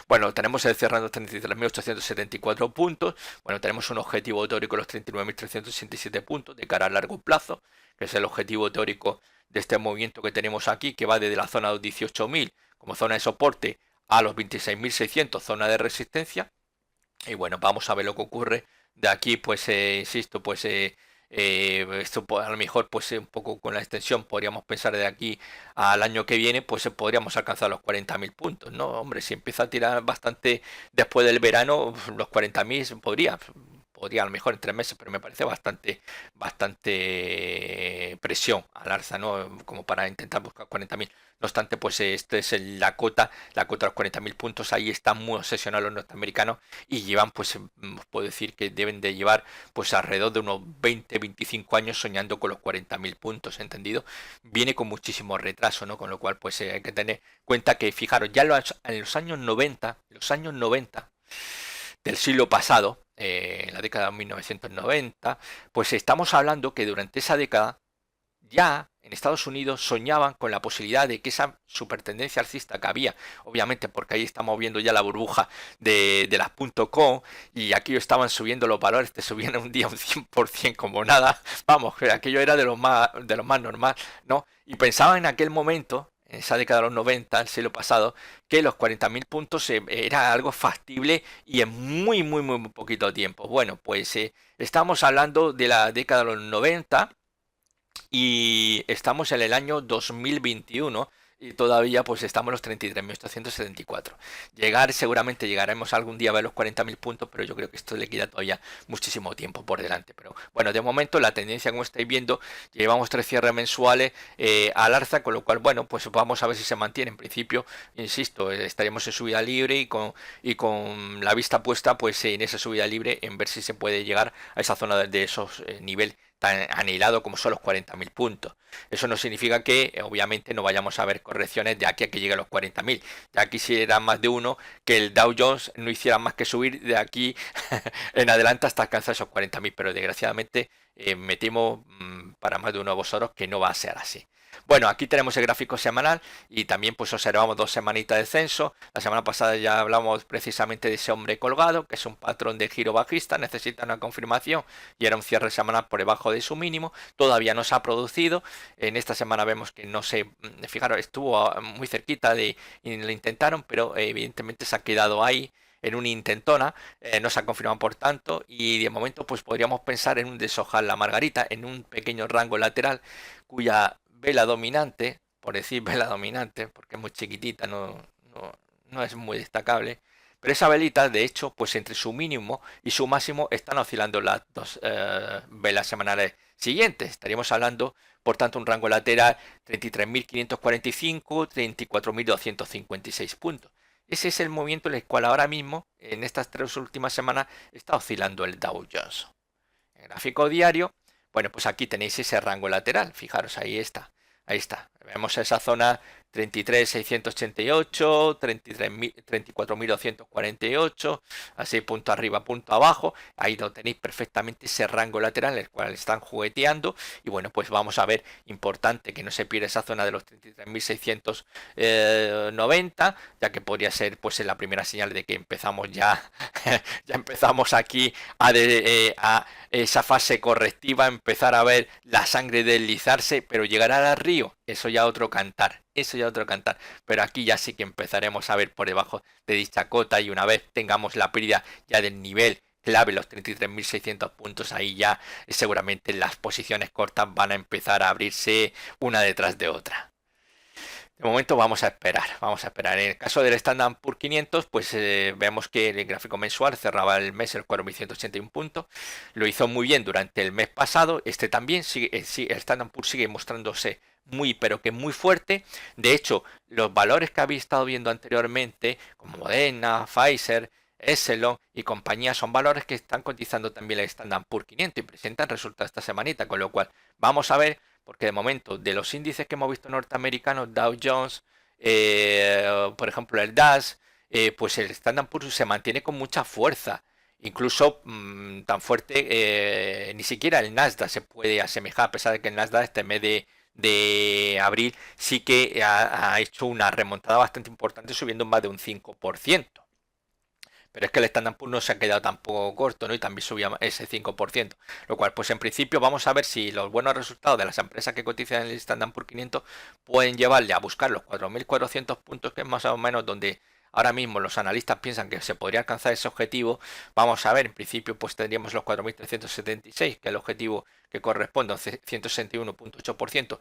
Bueno, tenemos el cerrando 33.874 puntos, bueno, tenemos un objetivo teórico de los 39.367 puntos de cara a largo plazo, que es el objetivo teórico de este movimiento que tenemos aquí, que va desde la zona de los 18.000 como zona de soporte a los 26.600 zona de resistencia. Y bueno, vamos a ver lo que ocurre de aquí, pues insisto, pues esto a lo mejor pues un poco con la extensión podríamos pensar de aquí al año que viene pues podríamos alcanzar los 40.000 puntos, ¿no? Hombre, si empieza a tirar bastante después del verano, los 40.000 podría a lo mejor en 3 meses, pero me parece bastante presión al alza, ¿no? Como para intentar buscar 40.000. No obstante, pues este es la cota de los 40.000 puntos, ahí están muy obsesionados los norteamericanos y llevan, pues puedo decir que deben de llevar pues alrededor de unos 20-25 años soñando con los 40.000 puntos, ¿entendido? Viene con muchísimo retraso, ¿no? Con lo cual pues hay que tener cuenta que, fijaros, ya en los años 90, del siglo pasado, en la década de 1990, pues estamos hablando que durante esa década ya en Estados Unidos soñaban con la posibilidad de que esa supertendencia alcista que había, obviamente porque ahí estamos viendo ya la burbuja de las .com y aquí estaban subiendo los valores, te subían un día un 100% como nada, vamos, que aquello era de lo más normal, ¿no? Y pensaban en aquel momento, en esa década de los 90, el siglo pasado, que los 40.000 puntos era algo factible y en muy poquito tiempo. Bueno, pues estamos hablando de la década de los 90 y estamos en el año 2021 y todavía pues estamos en los 33.874. Seguramente llegaremos algún día a ver los 40.000 puntos, pero yo creo que esto le queda todavía muchísimo tiempo por delante. Pero bueno, de momento la tendencia, como estáis viendo, llevamos 3 cierres mensuales al alza, con lo cual, bueno, pues vamos a ver si se mantiene. En principio, insisto, estaríamos en subida libre y con la vista puesta pues en esa subida libre, en ver si se puede llegar a esa zona de esos niveles tan anhelado como son los 40.000 puntos. Eso no significa que obviamente no vayamos a ver correcciones de aquí a que llegue a los 40.000. Ya quisiera más de uno que el Dow Jones no hiciera más que subir de aquí en adelante hasta alcanzar esos 40.000, pero desgraciadamente me temo para más de uno de vosotros que no va a ser así. Bueno, aquí tenemos el gráfico semanal y también pues observamos 2 semanitas de descenso. La semana pasada ya hablamos precisamente de ese hombre colgado, que es un patrón de giro bajista, necesita una confirmación y era un cierre semanal por debajo de su mínimo. Todavía no se ha producido. En esta semana vemos que no se, fijaros, estuvo muy cerquita de, y lo intentaron, pero evidentemente se ha quedado ahí en una intentona, no se ha confirmado por tanto, y de momento pues podríamos pensar en un deshojar la margarita en un pequeño rango lateral cuya vela dominante, por decir vela dominante, porque es muy chiquitita, no es muy destacable, pero esa velita, de hecho, pues entre su mínimo y su máximo están oscilando las dos velas semanales siguientes. Estaríamos hablando, por tanto, un rango lateral 33.545, 34.256 puntos. Ese es el movimiento en el cual ahora mismo, en estas 3 últimas semanas, está oscilando el Dow Jones. En el gráfico diario, bueno, pues aquí tenéis ese rango lateral. Fijaros, ahí está. Ahí está. Vemos esa zona 33.688, 34.248, así punto arriba, punto abajo. Ahí lo tenéis perfectamente ese rango lateral en el cual están jugueteando. Y bueno, pues vamos a ver, importante que no se pierda esa zona de los 33.690, ya que podría ser pues la primera señal de que empezamos ya, ya empezamos aquí a esa fase correctiva, empezar a ver la sangre deslizarse, pero llegará al río, eso ya otro cantar, eso ya otro cantar, pero aquí ya sí que empezaremos a ver por debajo de dicha cota y una vez tengamos la pérdida ya del nivel clave, los 33.600 puntos, ahí ya seguramente las posiciones cortas van a empezar a abrirse una detrás de otra. De momento vamos a esperar, vamos a esperar. En el caso del Standard Poor's 500, pues vemos que el gráfico mensual cerraba el mes en 4.181 puntos. Lo hizo muy bien durante el mes pasado. Este también sigue, el Standard Poor's sigue mostrándose muy, pero que muy fuerte. De hecho, los valores que habéis estado viendo anteriormente, como Moderna, Pfizer, Exelon y compañía, son valores que están cotizando también el Standard Poor's 500 y presentan resultados esta semanita, con lo cual vamos a ver, porque de momento de los índices que hemos visto norteamericanos, Dow Jones, por ejemplo el DAX, pues el Standard Poor's se mantiene con mucha fuerza. Incluso tan fuerte, ni siquiera el Nasdaq se puede asemejar, a pesar de que el Nasdaq este mes de abril sí que ha hecho una remontada bastante importante, subiendo más de un 5%. Pero es que el Standard Poor's no se ha quedado tampoco corto, ¿no? Y también subía ese 5%. Lo cual, pues en principio vamos a ver si los buenos resultados de las empresas que cotizan en el Standard Poor's 500 pueden llevarle a buscar los 4.400 puntos, que es más o menos donde ahora mismo los analistas piensan que se podría alcanzar ese objetivo. Vamos a ver, en principio pues tendríamos los 4.376, que es el objetivo que corresponde a un 161.8%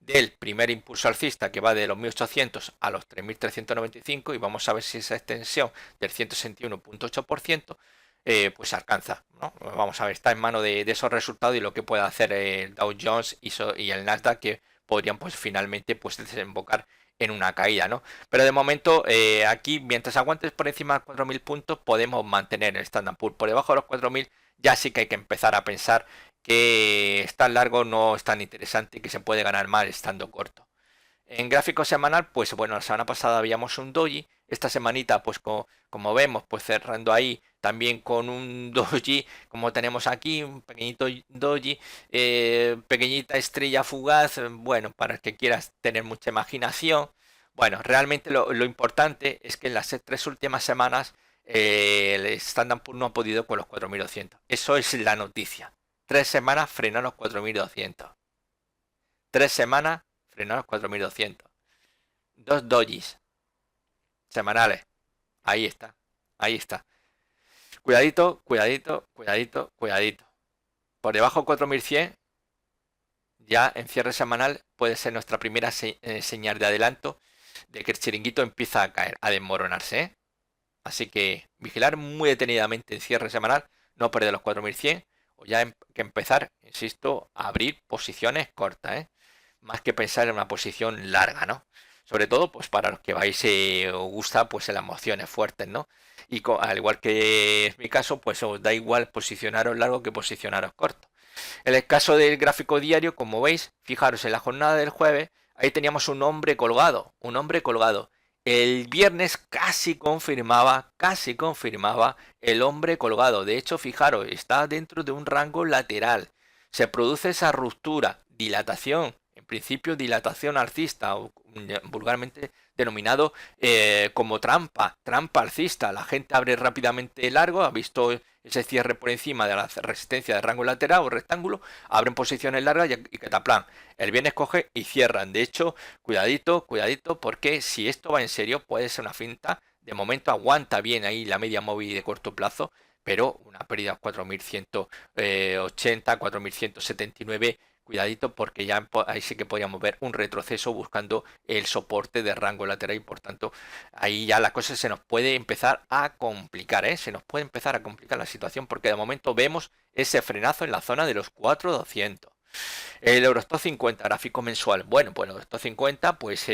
del primer impulso alcista, que va de los 1.800 a los 3.395, y vamos a ver si esa extensión del 161.8% pues alcanza, ¿no? Vamos a ver, está en mano de esos resultados y lo que pueda hacer el Dow Jones y el Nasdaq, que podrían pues finalmente pues desembocar en una caída, ¿no? Pero de momento aquí, mientras aguantes por encima de 4.000 puntos, podemos mantener el Standard Poor's. Por debajo de los 4.000 ya sí que hay que empezar a pensar que estar largo no es tan interesante y que se puede ganar más estando corto. En gráfico semanal, pues bueno, la semana pasada habíamos un doji, esta semanita pues como vemos, pues cerrando ahí también con un doji, como tenemos aquí, un pequeñito doji, pequeñita estrella fugaz, bueno, para el que quieras tener mucha imaginación. Bueno, realmente lo importante es que en las 3 últimas semanas el Standard Poor's no ha podido con los 4.200. Eso es la noticia. 3 semanas frenó los 4.200. 3 semanas frenó los 4.200. Dos dojis semanales. Ahí está. Ahí está. Cuidadito, cuidadito, cuidadito, cuidadito. Por debajo de 4.100 ya en cierre semanal puede ser nuestra primera señal de adelanto de que el chiringuito empieza a caer, a desmoronarse, ¿eh? Así que vigilar muy detenidamente en cierre semanal, no perder los 4100 o ya que empezar, insisto, a abrir posiciones cortas, ¿eh? Más que pensar en una posición larga, ¿no? Sobre todo, pues para los que vais, os gusta, pues en las mociones fuertes, ¿no? Y al igual que es mi caso, pues os da igual posicionaros largo que posicionaros corto. En el caso del gráfico diario, como veis, fijaros en la jornada del jueves, ahí teníamos un hombre colgado, un hombre colgado. El viernes casi confirmaba el hombre colgado. De hecho, fijaros, está dentro de un rango lateral. Se produce esa ruptura, dilatación, en principio dilatación alcista, o vulgarmente denominado como trampa alcista. La gente abre rápidamente largo, ha visto ese cierre por encima de la resistencia de rango lateral o rectángulo, abren posiciones largas y cataplan. El viernes coge y cierran. De hecho, cuidadito, cuidadito, porque si esto va en serio puede ser una finta. De momento aguanta bien ahí la media móvil de corto plazo, pero una pérdida de 4180, 4179. Cuidadito porque ya ahí sí que podríamos ver un retroceso buscando el soporte de rango lateral y por tanto ahí ya la cosa se nos puede empezar a complicar, ¿eh? Se nos puede empezar a complicar la situación porque de momento vemos ese frenazo en la zona de los 4200. El Eurostoxx 50 gráfico mensual. Bueno, pues el Eurostoxx 50 pues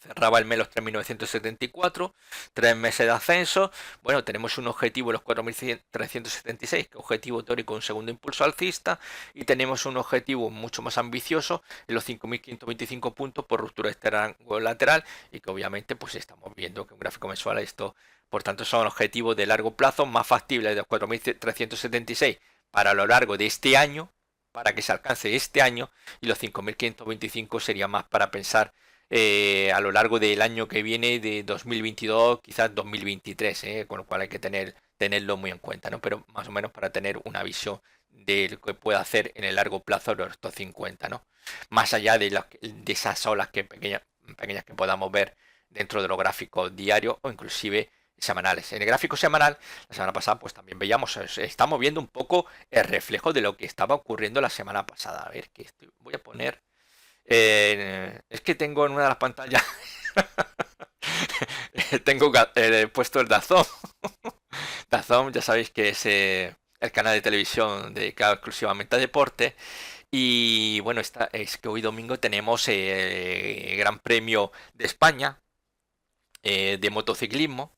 cerraba el mes los 3.974, 3 meses de ascenso. Bueno, tenemos un objetivo en los 4.376, que es objetivo teórico, un segundo impulso alcista, y tenemos un objetivo mucho más ambicioso en los 5.525 puntos por ruptura de este rango lateral, y que obviamente pues estamos viendo que un gráfico mensual esto, por tanto, son objetivos de largo plazo más factibles de los 4.376 para lo largo de este año, para que se alcance este año, y los 5.525 sería más para pensar a lo largo del año que viene, de 2022, quizás 2023, con lo cual hay que tenerlo muy en cuenta, ¿no? Pero más o menos para tener una visión de lo que puede hacer en el largo plazo los 50, ¿no? Más allá de esas olas pequeñas que podamos ver dentro de los gráficos diarios o inclusive semanales. En el gráfico semanal, la semana pasada, pues también veíamos, estamos viendo un poco el reflejo de lo que estaba ocurriendo la semana pasada. A ver, voy a poner. Es que tengo en una de las pantallas tengo puesto el DAZN. DAZN, ya sabéis que es el canal de televisión dedicado exclusivamente a deporte. Y bueno, es que hoy domingo tenemos el Gran Premio de España de motociclismo,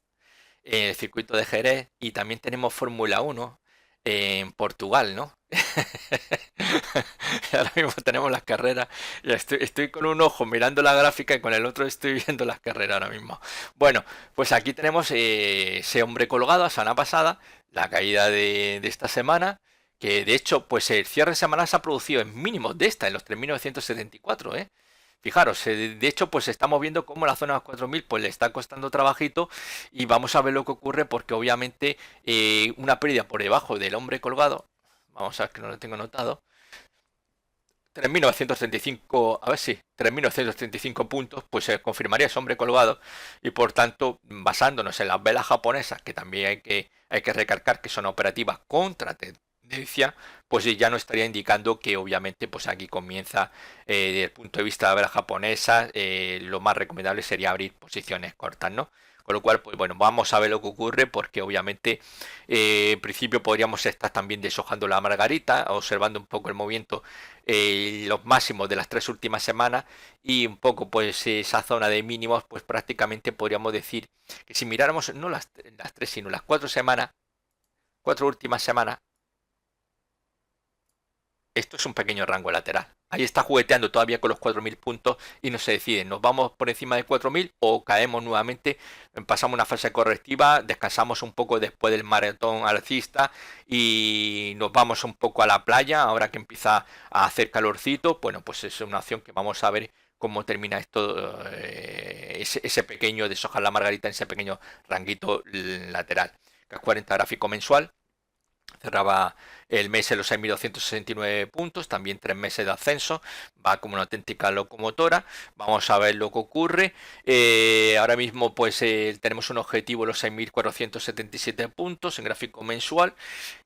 el circuito de Jerez, y también tenemos Fórmula 1 en Portugal, ¿no? Ahora mismo tenemos las carreras. Ya estoy con un ojo mirando la gráfica y con el otro estoy viendo las carreras ahora mismo. Bueno, pues aquí tenemos ese hombre colgado a semana pasada, la caída de esta semana, que de hecho, pues el cierre semanal se ha producido en mínimos de esta, en los 3.974, ¿eh? Fijaros, de hecho, pues estamos viendo cómo la zona de los 4000 pues le está costando trabajito y vamos a ver lo que ocurre porque obviamente una pérdida por debajo del hombre colgado, vamos a ver que no lo tengo anotado, 3.935, a ver si, 3.935 puntos, pues se confirmaría ese hombre colgado y por tanto, basándonos en las velas japonesas, que también hay que recalcar que son operativas contra tendencia, pues ya no estaría indicando que obviamente pues aquí comienza, desde el punto de vista de la vela japonesa, lo más recomendable sería abrir posiciones cortas, ¿no? Con lo cual, pues bueno, vamos a ver lo que ocurre porque obviamente en principio podríamos estar también deshojando la margarita, observando un poco el movimiento, los máximos de las 3 últimas semanas y un poco pues esa zona de mínimos, pues prácticamente podríamos decir que si miráramos no las 3 sino las 4 semanas, 4 últimas semanas, esto es un pequeño rango lateral. Ahí está jugueteando todavía con los 4000 puntos y no se decide. ¿Nos vamos por encima de 4000 o caemos nuevamente? Pasamos una fase correctiva, descansamos un poco después del maratón alcista y nos vamos un poco a la playa. Ahora que empieza a hacer calorcito, bueno, pues es una opción que vamos a ver cómo termina esto, ese pequeño deshojar la margarita en ese pequeño ranguito lateral. CAC 40 gráfico mensual. Cerraba el mes en los 6.269 puntos, también 3 meses de ascenso, va como una auténtica locomotora. Vamos a ver lo que ocurre. Ahora mismo pues tenemos un objetivo en los 6.477 puntos en gráfico mensual.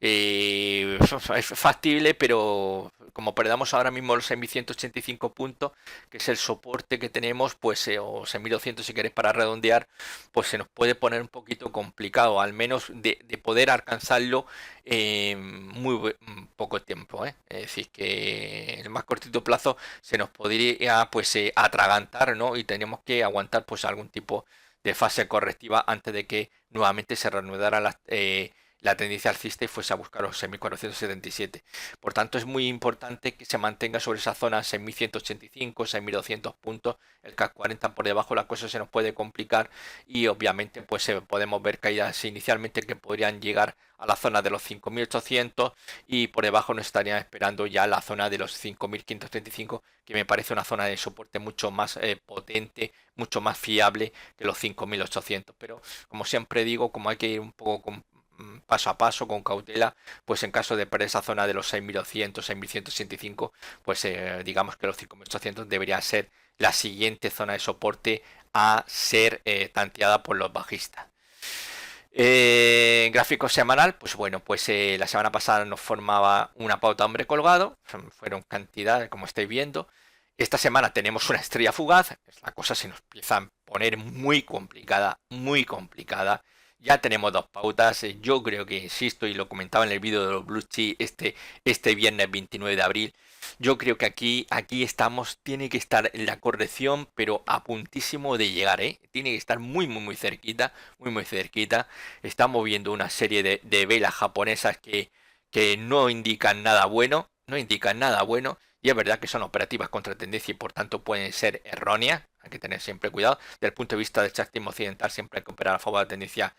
Es factible, pero como perdamos ahora mismo los 6.185 puntos, que es el soporte que tenemos, pues o 6.200 si queréis para redondear, pues se nos puede poner un poquito complicado, al menos de poder alcanzarlo en poco tiempo, ¿eh? Es decir, que en el más cortito plazo se nos podría pues atragantar, ¿no? Y tenemos que aguantar pues algún tipo de fase correctiva antes de que nuevamente se reanudara la tendencia alcista y fuese a buscar los 6.477. Por tanto, es muy importante que se mantenga sobre esa zona 6.185, 6.200 puntos. El CAC 40 por debajo la cosa se nos puede complicar y obviamente pues podemos ver caídas inicialmente que podrían llegar a la zona de los 5.800 y por debajo nos estarían esperando ya la zona de los 5.535, que me parece una zona de soporte mucho más potente, mucho más fiable que los 5.800. Pero como siempre digo, como hay que ir un poco paso a paso, con cautela, pues en caso de perder esa zona de los 6.200, 6.165, pues digamos que los 5.800 debería ser la siguiente zona de soporte a ser tanteada por los bajistas. Gráfico semanal, pues bueno, pues la semana pasada nos formaba una pauta hombre colgado, fueron cantidades como estáis viendo. Esta semana tenemos una estrella fugaz, la cosa se nos empieza a poner muy complicada, muy complicada. Ya tenemos dos pautas, yo creo que, insisto, y lo comentaba en el vídeo de los Blue Chip este viernes 29 de abril, yo creo que aquí estamos, tiene que estar en la corrección, pero a puntísimo de llegar, ¿eh? Tiene que estar muy cerquita, muy cerquita. Estamos viendo una serie de velas japonesas que no indican nada bueno, no indican nada bueno, y es verdad que son operativas contra tendencia y por tanto pueden ser erróneas, hay que tener siempre cuidado. Desde el punto de vista del chartismo occidental siempre hay que operar a favor de la tendencia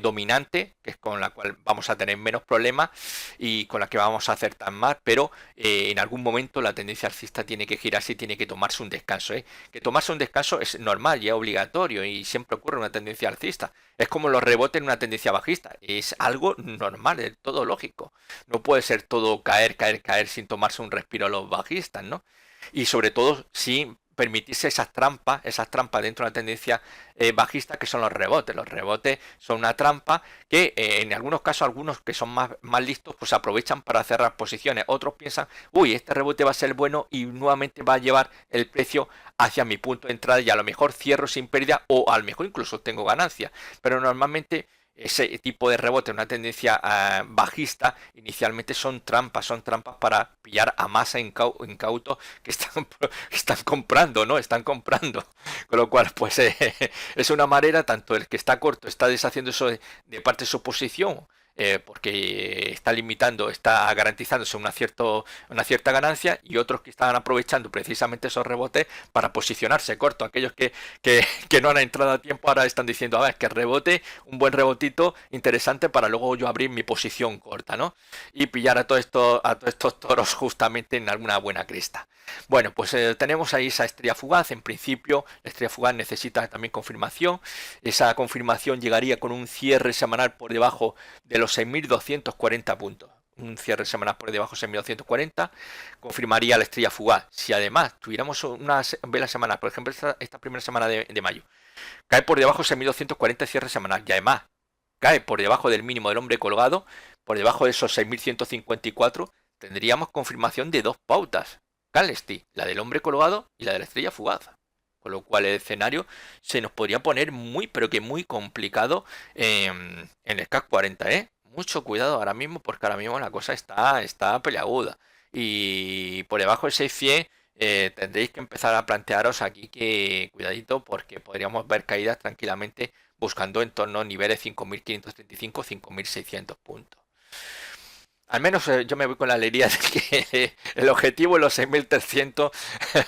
dominante, que es con la cual vamos a tener menos problemas y con la que vamos a acertar más, pero en algún momento la tendencia alcista tiene que girarse y tiene que tomarse un descanso, ¿eh? Que tomarse un descanso es normal y es obligatorio y siempre ocurre en una tendencia alcista. Es como los rebotes en una tendencia bajista, es algo normal, es todo lógico. No puede ser todo caer sin tomarse un respiro a los bajistas, ¿no? Y sobre todo sin permitirse esas trampas dentro de una tendencia bajista, que son los rebotes. Los rebotes son una trampa que en algunos casos, algunos que son más listos, pues aprovechan para cerrar posiciones. Otros piensan, uy, este rebote va a ser bueno y nuevamente va a llevar el precio hacia mi punto de entrada y a lo mejor cierro sin pérdida o a lo mejor incluso tengo ganancia. Pero normalmente ese tipo de rebote, una tendencia bajista, inicialmente son trampas para pillar a masa incautos que están comprando, ¿no? Están comprando. Con lo cual, pues es una manera, tanto el que está corto está deshaciendo eso de parte de su posición, porque está limitando, está garantizándose una cierta ganancia, y otros que están aprovechando precisamente esos rebotes para posicionarse corto. Aquellos que no han entrado a tiempo ahora están diciendo, a ver, que rebote, un buen rebotito interesante para luego yo abrir mi posición corta, ¿no? Y pillar a todos estos toros justamente en alguna buena cresta. Bueno, pues tenemos ahí esa estrella fugaz. En principio, la estrella fugaz necesita también confirmación. Esa confirmación llegaría con un cierre semanal por debajo de los 6.240 puntos. Un cierre semanal por debajo de 6.240 confirmaría la estrella fugaz. Si además tuviéramos una vela semanal, por ejemplo esta primera semana de mayo, cae por debajo de 6.240 cierre semanal y además cae por debajo del mínimo del hombre colgado, por debajo de esos 6.154, tendríamos confirmación de dos pautas candlestick, la del hombre colgado y la de la estrella fugaz. Con lo cual el escenario se nos podría poner muy, pero que muy complicado en el CAC 40, ¿eh? Mucho cuidado ahora mismo, porque ahora mismo la cosa está peleaguda. Y por debajo de 600 tendréis que empezar a plantearos aquí que cuidadito, porque podríamos ver caídas tranquilamente buscando en torno a niveles 5.535, 5.600 puntos. Al menos yo me voy con la alegría de que el objetivo, los 6.300,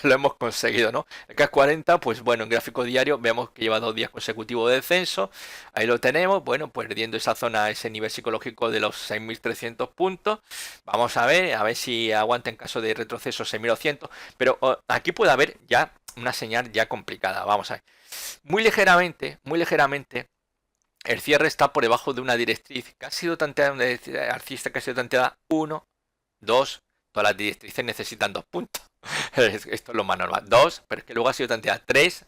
lo hemos conseguido, ¿no? El CAC 40, pues bueno, en gráfico diario vemos que lleva 2 días consecutivos de descenso. Ahí lo tenemos, bueno, perdiendo esa zona, ese nivel psicológico de los 6.300 puntos. Vamos a ver si aguanta en caso de retroceso 6.200. Pero aquí puede haber ya una señal ya complicada. Vamos a ver. Muy ligeramente, el cierre está por debajo de una directriz que ha sido tanteada, una directriz alcista que ha sido tanteada 1, 2, todas las directrices necesitan 2 puntos. Esto es lo más normal. 2, pero es que luego ha sido tanteada 3,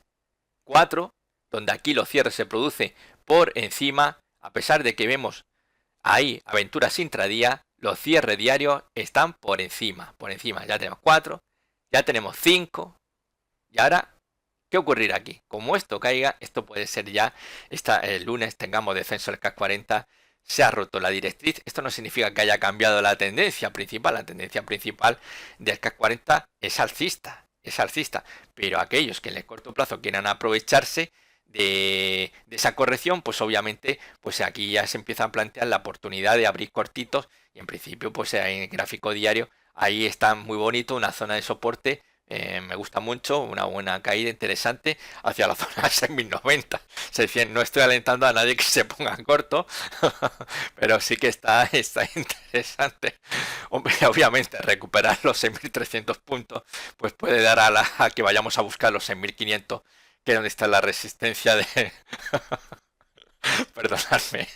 4, donde aquí los cierres se produce por encima, a pesar de que vemos ahí aventuras intradía, los cierres diarios están por encima, ya tenemos 4, ya tenemos 5, y ahora, ¿qué ocurrirá aquí? Como esto caiga, esto puede ser ya, el lunes tengamos descenso del CAC 40, se ha roto la directriz. Esto no significa que haya cambiado la tendencia principal. La tendencia principal del CAC 40 es alcista. Pero aquellos que en el corto plazo quieran aprovecharse de esa corrección, pues obviamente, pues aquí ya se empieza a plantear la oportunidad de abrir cortitos y en principio, pues en el gráfico diario, ahí está muy bonito, una zona de soporte. Me gusta mucho, una buena caída interesante hacia la zona de 6090. No estoy alentando a nadie que se ponga corto, pero sí que está interesante. Hombre, obviamente recuperar los 6300 puntos pues puede dar a que vayamos a buscar los 6500, que es donde está la resistencia de... Perdonadme.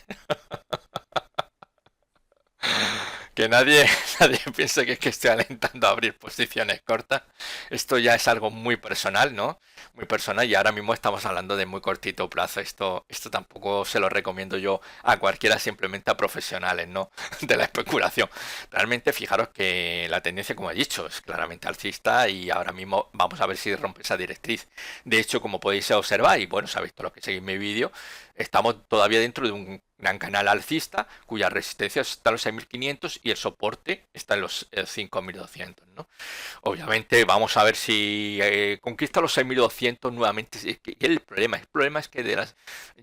Que nadie, nadie piense que es que estoy alentando a abrir posiciones cortas. Esto ya es algo muy personal, ¿no? Muy personal, y ahora mismo estamos hablando de muy cortito plazo. Esto tampoco se lo recomiendo yo a cualquiera, simplemente a profesionales, ¿no? De la especulación. Realmente fijaros que la tendencia, como he dicho, es claramente alcista y ahora mismo vamos a ver si rompe esa directriz. De hecho, como podéis observar, y bueno, sabéis todos los que seguís mi vídeo, estamos todavía dentro de un gran canal alcista cuya resistencia está en los 6500 y el soporte está en los 5200, ¿no? Obviamente vamos a ver si conquista los 6200 nuevamente. El problema es que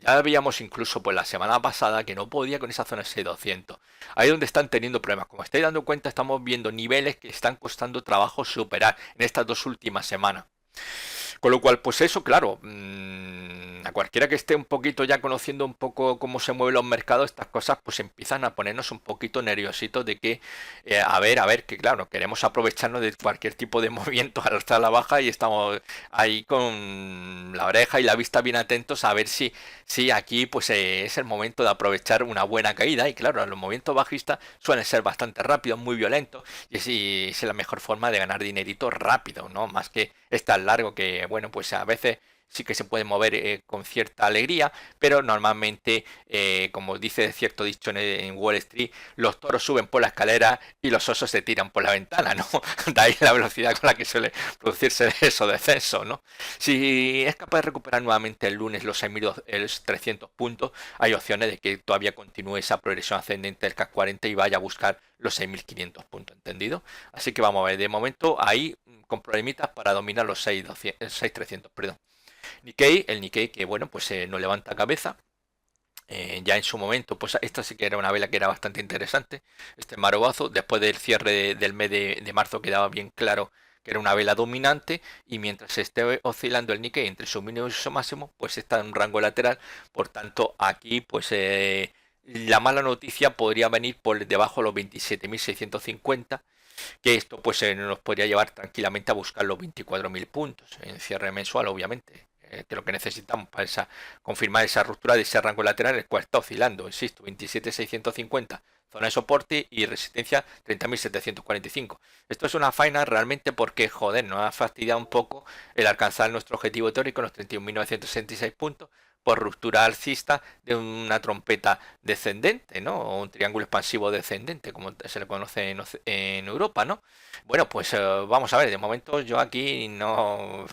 ya veíamos incluso pues la semana pasada que no podía con esa zona 6200. Ahí es donde están teniendo problemas. Como estáis dando cuenta, estamos viendo niveles que están costando trabajo superar en estas 2 últimas semanas. Con lo cual, pues eso, claro, a cualquiera que esté un poquito ya conociendo un poco cómo se mueven los mercados, estas cosas pues empiezan a ponernos un poquito nerviositos de que, a ver, que claro, queremos aprovecharnos de cualquier tipo de movimiento al alza a la baja y estamos ahí con la oreja y la vista bien atentos a ver si aquí pues es el momento de aprovechar una buena caída. Y claro, los movimientos bajistas suelen ser bastante rápidos, muy violentos, y es la mejor forma de ganar dinerito rápido, ¿no? Más que es tan largo que, bueno, pues a veces sí que se puede mover con cierta alegría, pero normalmente, como dice cierto dicho en Wall Street, los toros suben por la escalera y los osos se tiran por la ventana, ¿no? De ahí la velocidad con la que suele producirse esos descensos, ¿no? Si es capaz de recuperar nuevamente el lunes los 6300 puntos, hay opciones de que todavía continúe esa progresión ascendente del CAC 40 y vaya a buscar los 6500 puntos, ¿entendido? Así que vamos a ver, de momento ahí con problemitas para dominar los 6300, perdón. El Nikkei que bueno, pues no levanta cabeza. Ya en su momento, pues esta sí que era una vela que era bastante interesante, este marobazo, después del cierre del mes de marzo quedaba bien claro que era una vela dominante, y mientras se esté oscilando el Nikkei entre su mínimo y su máximo, pues está en un rango lateral. Por tanto, aquí pues la mala noticia podría venir por debajo de los 27.650, que esto pues nos podría llevar tranquilamente a buscar los 24.000 puntos en cierre mensual, obviamente, que lo que necesitamos para confirmar esa ruptura de ese rango lateral, el cual está oscilando, insisto, 27.650, zona de soporte y resistencia 30.745. Esto es una faena realmente porque, joder, nos ha fastidiado un poco el alcanzar nuestro objetivo teórico, los 31.966 puntos, por ruptura alcista de una trompeta descendente, ¿no? O un triángulo expansivo descendente, como se le conoce en Europa, ¿no? Bueno, pues vamos a ver, de momento yo aquí no...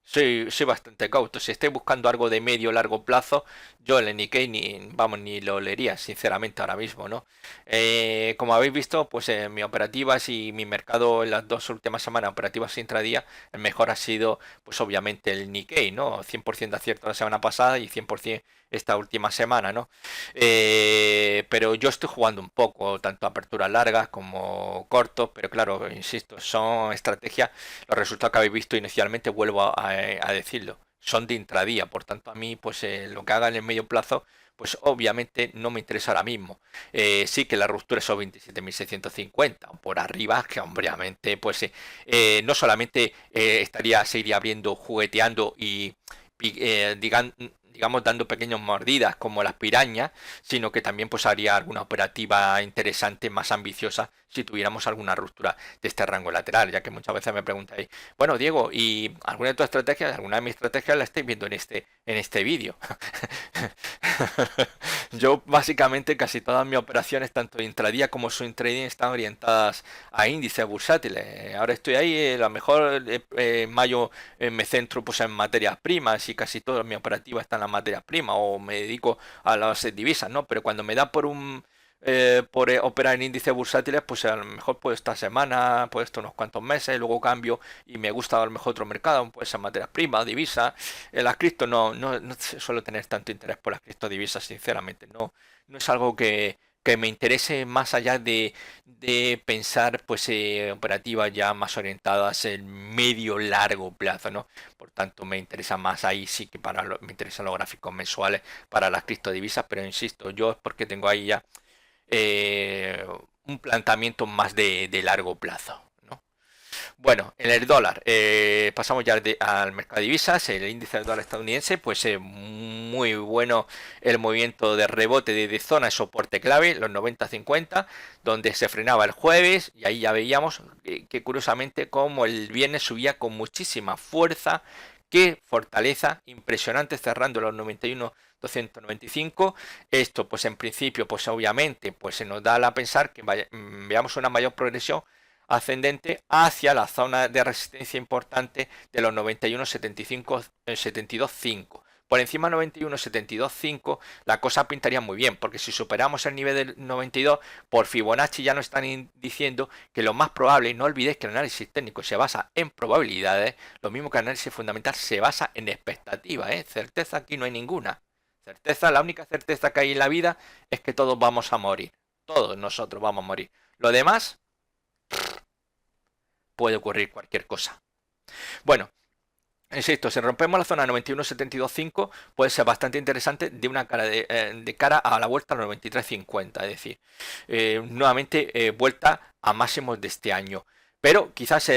Soy bastante cauto. Si estoy buscando algo de medio o largo plazo, yo el Nikkei ni lo leería, sinceramente, ahora mismo, ¿no? Como habéis visto, pues mis operativas y mi mercado en las 2 últimas semanas, operativas intradía, el mejor ha sido, pues obviamente el Nikkei, ¿no? 100% de acierto la semana pasada y 100% esta última semana, ¿no? Pero yo estoy jugando un poco, tanto aperturas largas como cortos, pero claro, insisto, son estrategias. Los resultados que habéis visto inicialmente, vuelvo a decirlo, son de intradía. Por tanto, a mí pues lo que haga en el medio plazo, pues obviamente no me interesa ahora mismo. Sí que la ruptura es 27.650 por arriba, que obviamente pues no solamente seguiría abriendo, jugueteando y digamos, dando pequeñas mordidas como las pirañas, sino que también pues haría alguna operativa interesante, más ambiciosa, si tuviéramos alguna ruptura de este rango lateral, ya que muchas veces me preguntáis, bueno, Diego, ¿y alguna de tus estrategias, alguna de mis estrategias la estáis viendo en este vídeo? Yo básicamente casi todas mis operaciones, tanto intradía como swing trading, están orientadas a índices bursátiles. Ahora estoy ahí, a lo mejor en mayo me centro pues en materias primas y casi toda mi operativa está en las materias primas o me dedico a las divisas, ¿no? Pero cuando me da por operar en índices bursátiles, pues a lo mejor pues esta semana, pues estos unos cuantos meses, luego cambio y me gusta a lo mejor otro mercado, pues en materias primas, divisas. En las cripto no suelo tener tanto interés por las criptodivisas, sinceramente. No es algo que me interese más allá de pensar pues operativas ya más orientadas en medio largo plazo, ¿no? Por tanto, me interesa más ahí sí que me interesan los gráficos mensuales para las criptodivisas, pero insisto, yo es porque tengo ahí ya eh, un planteamiento más de largo plazo, ¿no? Bueno, en el dólar, pasamos ya al mercado de divisas, el índice del dólar estadounidense, pues muy bueno el movimiento de rebote de zona de soporte clave, los 90-50, donde se frenaba el jueves y ahí ya veíamos que curiosamente como el viernes subía con muchísima fuerza, qué fortaleza impresionante cerrando los 91.295. Esto pues en principio pues obviamente pues se nos da a pensar que veamos una mayor progresión ascendente hacia la zona de resistencia importante de los 91.75 72.5. Por encima de 91.72.5 la cosa pintaría muy bien, porque si superamos el nivel del 92, por Fibonacci ya nos están diciendo que lo más probable, no olvidéis que el análisis técnico se basa en probabilidades, lo mismo que el análisis fundamental se basa en expectativas, certeza aquí no hay ninguna. Certeza, la única certeza que hay en la vida es que todos vamos a morir, todos nosotros vamos a morir. Lo demás puede ocurrir cualquier cosa. Bueno, insisto, si rompemos la zona 91.72.5 puede ser bastante interesante de cara a la vuelta a los 93.50, es decir, nuevamente vuelta a máximos de este año. Pero quizás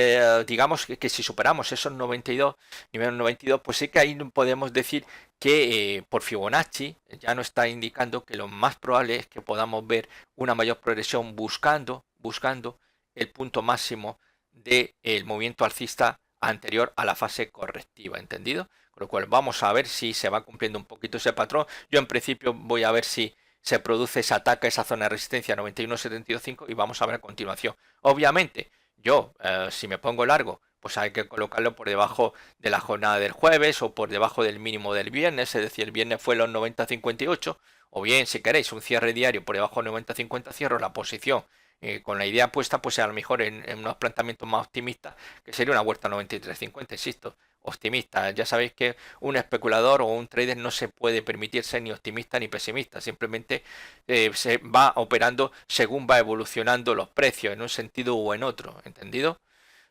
digamos que si superamos esos 92, nivel 92, pues sí que ahí podemos decir que por Fibonacci ya nos está indicando que lo más probable es que podamos ver una mayor progresión buscando el punto máximo del movimiento alcista anterior a la fase correctiva, ¿entendido? Con lo cual vamos a ver si se va cumpliendo un poquito ese patrón. Yo en principio voy a ver si se produce ese ataque a esa zona de resistencia 91.72.5 y vamos a ver a continuación. Obviamente, yo si me pongo largo, pues hay que colocarlo por debajo de la jornada del jueves o por debajo del mínimo del viernes, es decir, el viernes fue los 90.58, o bien si queréis un cierre diario por debajo de 90.50, cierro la posición con la idea puesta pues a lo mejor en unos planteamientos más optimistas, que sería una vuelta a 93.50, insisto, optimista. Ya sabéis que un especulador o un trader no se puede permitir ser ni optimista ni pesimista, simplemente se va operando según va evolucionando los precios en un sentido o en otro, ¿entendido?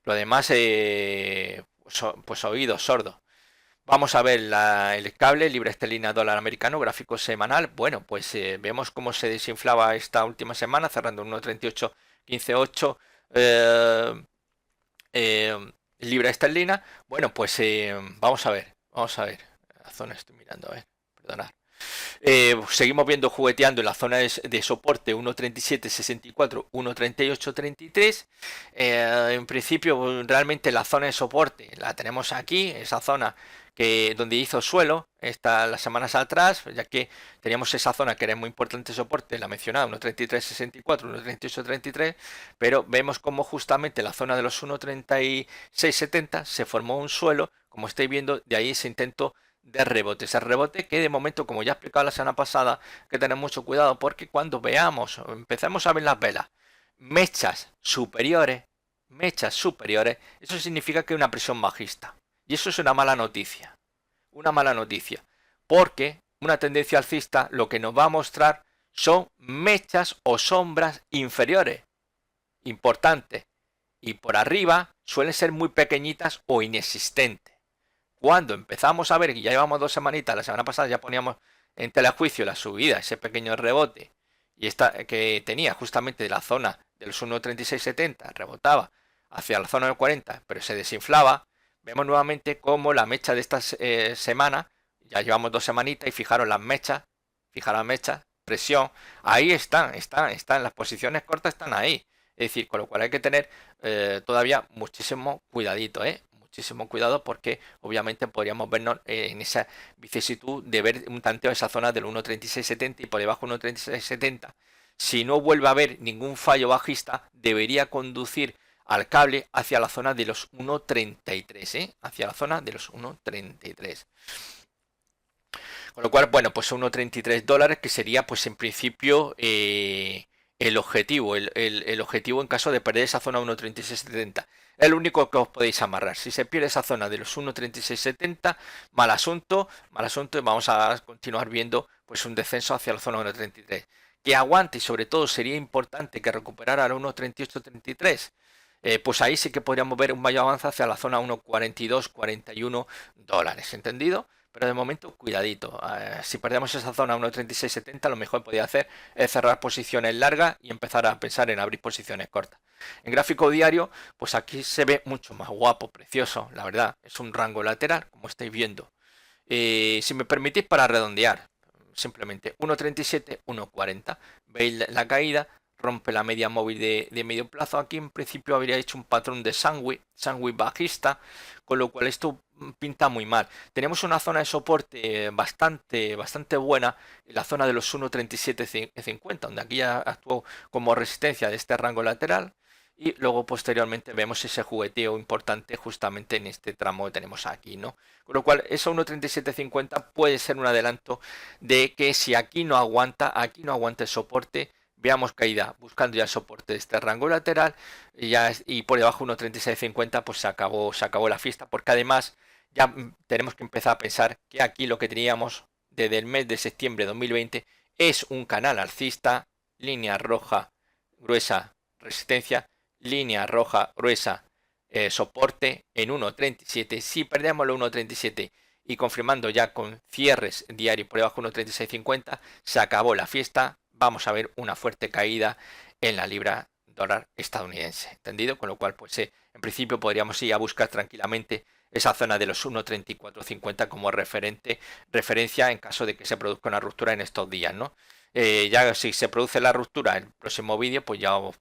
Lo demás, pues oídos sordos. Vamos a ver el cable libra esterlina dólar americano, gráfico semanal. Bueno, pues vemos cómo se desinflaba esta última semana, cerrando en 1.38.158 libra esterlina. Bueno, pues vamos a ver. La zona estoy mirando, a ver, perdonad. Seguimos viendo jugueteando en la zona de soporte 1.37.64, 1.38.33. En principio, realmente la zona de soporte la tenemos aquí, esa zona donde hizo suelo las semanas atrás, ya que teníamos esa zona que era muy importante de soporte, la mencionaba, 1.33.64, 1.38.33, pero vemos como justamente la zona de los 1.36.70 se formó un suelo, como estáis viendo, de ahí ese intento de rebote, ese rebote que de momento, como ya he explicado la semana pasada, que tener mucho cuidado porque cuando veamos, empecemos a ver las velas, mechas superiores, eso significa que hay una presión bajista. Y eso es una mala noticia. Una mala noticia. Porque una tendencia alcista lo que nos va a mostrar son mechas o sombras inferiores. Importantes. Y por arriba suelen ser muy pequeñitas o inexistentes. Cuando empezamos a ver, y ya llevamos 2 semanitas, la semana pasada ya poníamos en telejuicio la subida, ese pequeño rebote, y esta que tenía justamente de la zona de los 1.3670, rebotaba hacia la zona de 40, pero se desinflaba. Vemos nuevamente cómo la mecha de esta semana Ya llevamos 2 semanitas y fijaros las mechas, fijaros las mechas, presión, ahí están, las posiciones cortas están ahí. Es decir, con lo cual hay que tener todavía muchísimo cuidadito, muchísimo cuidado porque obviamente podríamos vernos en esa vicisitud de ver un tanteo de esa zona del 1.3670 y por debajo 1.3670. Si no vuelve a haber ningún fallo bajista, debería conducir al cable hacia la zona de los 1.33, hacia la zona de los 1.33. Con lo cual, bueno, pues $1.33 que sería pues en principio el objetivo, el objetivo en caso de perder esa zona 1.3670. Es lo único que os podéis amarrar. Si se pierde esa zona de los 1.3670, mal asunto y vamos a continuar viendo pues un descenso hacia la zona 1.33. Que aguante y sobre todo sería importante que recuperara el 1.3833. Pues ahí sí que podríamos ver un mayor avance hacia la zona 1.42-41 dólares, ¿entendido? Pero de momento, cuidadito. Si perdemos esa zona 1.3670, lo mejor que podía hacer es cerrar posiciones largas y empezar a pensar en abrir posiciones cortas. En gráfico diario, pues aquí se ve mucho más guapo, precioso, la verdad. Es un rango lateral, como estáis viendo. Si me permitís para redondear, simplemente 1.37, 1.40. Veis la caída, rompe la media móvil de medio plazo. Aquí en principio habría hecho un patrón de sándwich bajista, con lo cual esto pinta muy mal. Tenemos una zona de soporte bastante buena en la zona de los 1.3750, donde aquí ya actuó como resistencia de este rango lateral. Y luego posteriormente vemos ese jugueteo importante justamente en este tramo que tenemos aquí, ¿no? Con lo cual, eso 1.3750 puede ser un adelanto de que si aquí no aguanta el soporte, veamos caída buscando ya el soporte de este rango lateral y por debajo 1.3650 pues se acabó la fiesta, porque además ya tenemos que empezar a pensar que aquí lo que teníamos desde el mes de septiembre de 2020 es un canal alcista, línea roja gruesa resistencia, línea roja gruesa soporte en 1.37. Si perdemos los 1.37 y confirmando ya con cierres diarios por debajo de 1.3650, se acabó la fiesta. Vamos a ver una fuerte caída en la libra dólar estadounidense, ¿entendido? Con lo cual, pues en principio podríamos ir a buscar tranquilamente esa zona de los 1.3450 como referencia en caso de que se produzca una ruptura en estos días, ¿no? Ya si se produce la ruptura en el próximo vídeo, pues ya os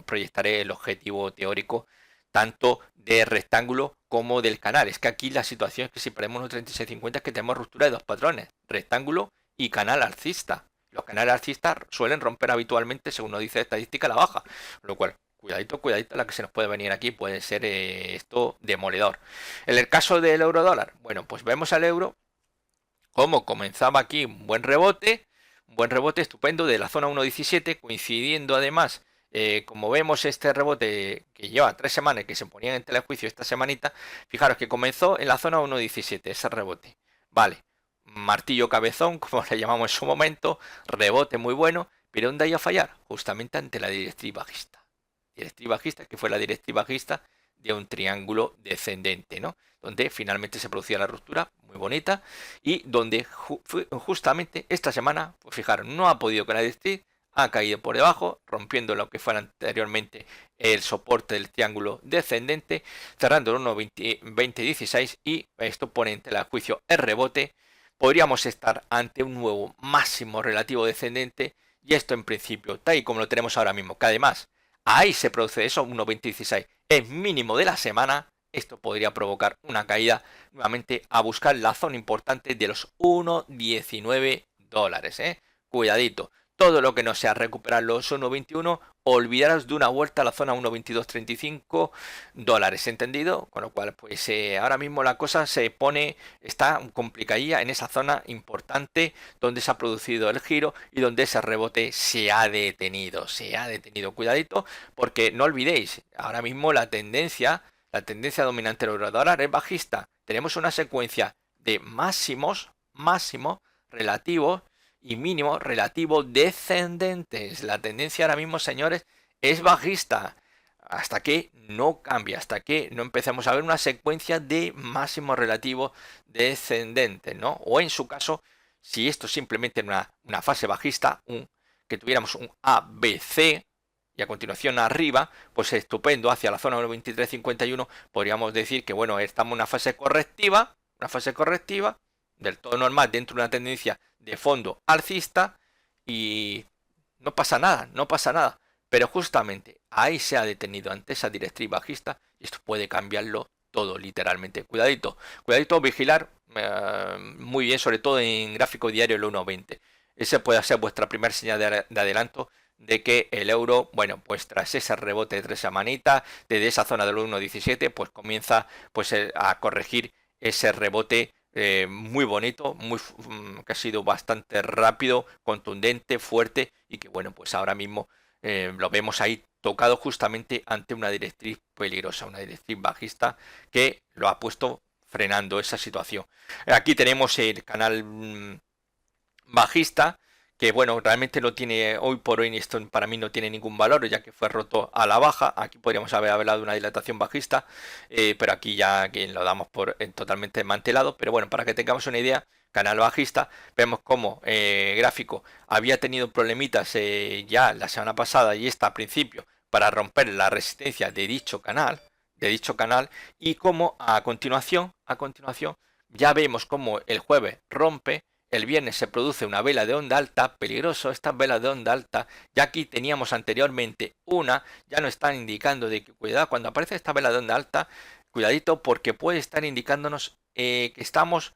proyectaré el objetivo teórico tanto de rectángulo como del canal. Es que aquí la situación es que si perdemos 1.3650 es que tenemos ruptura de dos patrones, rectángulo y canal alcista. Los canales alcistas suelen romper habitualmente, según nos dice estadística, la baja. Lo cual, cuidadito, la que se nos puede venir aquí puede ser esto demoledor. En el caso del euro dólar, bueno, pues vemos al euro como comenzaba aquí un buen rebote estupendo de la zona 1.17, coincidiendo además, como vemos este rebote que lleva 3 semanas que se ponían en telejuicio esta semanita, fijaros que comenzó en la zona 1.17 ese rebote, vale, martillo cabezón como le llamamos en su momento, rebote muy bueno, pero ¿dónde hay a fallar? Justamente ante la directriz bajista, que fue la directriz bajista de un triángulo descendente, ¿no? Donde finalmente se producía la ruptura muy bonita y donde justamente esta semana, pues fijaros, no ha podido con la directriz, ha caído por debajo, rompiendo lo que fue anteriormente el soporte del triángulo descendente, cerrando el 1.2016 y esto pone en tela de juicio el rebote. Podríamos estar ante un nuevo máximo relativo descendente y esto en principio, tal y como lo tenemos ahora mismo, que además ahí se produce eso, 1.2016 es mínimo de la semana, esto podría provocar una caída nuevamente a buscar la zona importante de los 1.19 dólares. Cuidadito, todo lo que no sea recuperar los 1.21, olvidaros de una vuelta a la zona 1.2235 dólares, ¿entendido? Con lo cual, pues ahora mismo la cosa está complicadilla en esa zona importante donde se ha producido el giro y donde ese rebote se ha detenido, cuidadito, porque no olvidéis, ahora mismo la tendencia dominante del euro dólar es bajista. Tenemos una secuencia de máximos relativos y mínimos relativos descendentes. La tendencia ahora mismo, señores, es bajista. Hasta que no cambie, hasta que no empecemos a ver una secuencia de máximos relativos descendentes, ¿no? O en su caso, si esto simplemente en una fase bajista, que tuviéramos un ABC y a continuación arriba, pues estupendo, hacia la zona 1.2351, podríamos decir que bueno, estamos en una fase correctiva, del todo normal dentro de una tendencia de fondo alcista y no pasa nada, no pasa nada. Pero justamente ahí se ha detenido ante esa directriz bajista y esto puede cambiarlo todo literalmente. Cuidadito, cuidadito, vigilar muy bien, sobre todo en gráfico diario el 1.20. Ese puede ser vuestra primera señal de adelanto de que el euro, bueno, pues tras ese rebote de 3 semanitas, desde esa zona del 1.17, pues comienza pues a corregir ese rebote muy bonito, que ha sido bastante rápido, contundente, fuerte y que bueno, pues ahora mismo lo vemos ahí tocado justamente ante una directriz peligrosa, una directriz bajista que lo ha puesto frenando esa situación. Aquí tenemos el canal bajista que bueno, realmente no tiene, hoy por hoy esto para mí no tiene ningún valor, ya que fue roto a la baja. Aquí podríamos haber hablado de una dilatación bajista, pero aquí ya que lo damos por totalmente desmantelado. Pero bueno, para que tengamos una idea, canal bajista, vemos como gráfico había tenido problemitas ya la semana pasada y esta a principio para romper la resistencia de dicho canal, y como a continuación, ya vemos como el jueves rompe. El viernes se produce una vela de onda alta, peligroso estas velas de onda alta, ya aquí teníamos anteriormente una, ya nos están indicando de que cuidado, cuando aparece esta vela de onda alta, cuidadito porque puede estar indicándonos que estamos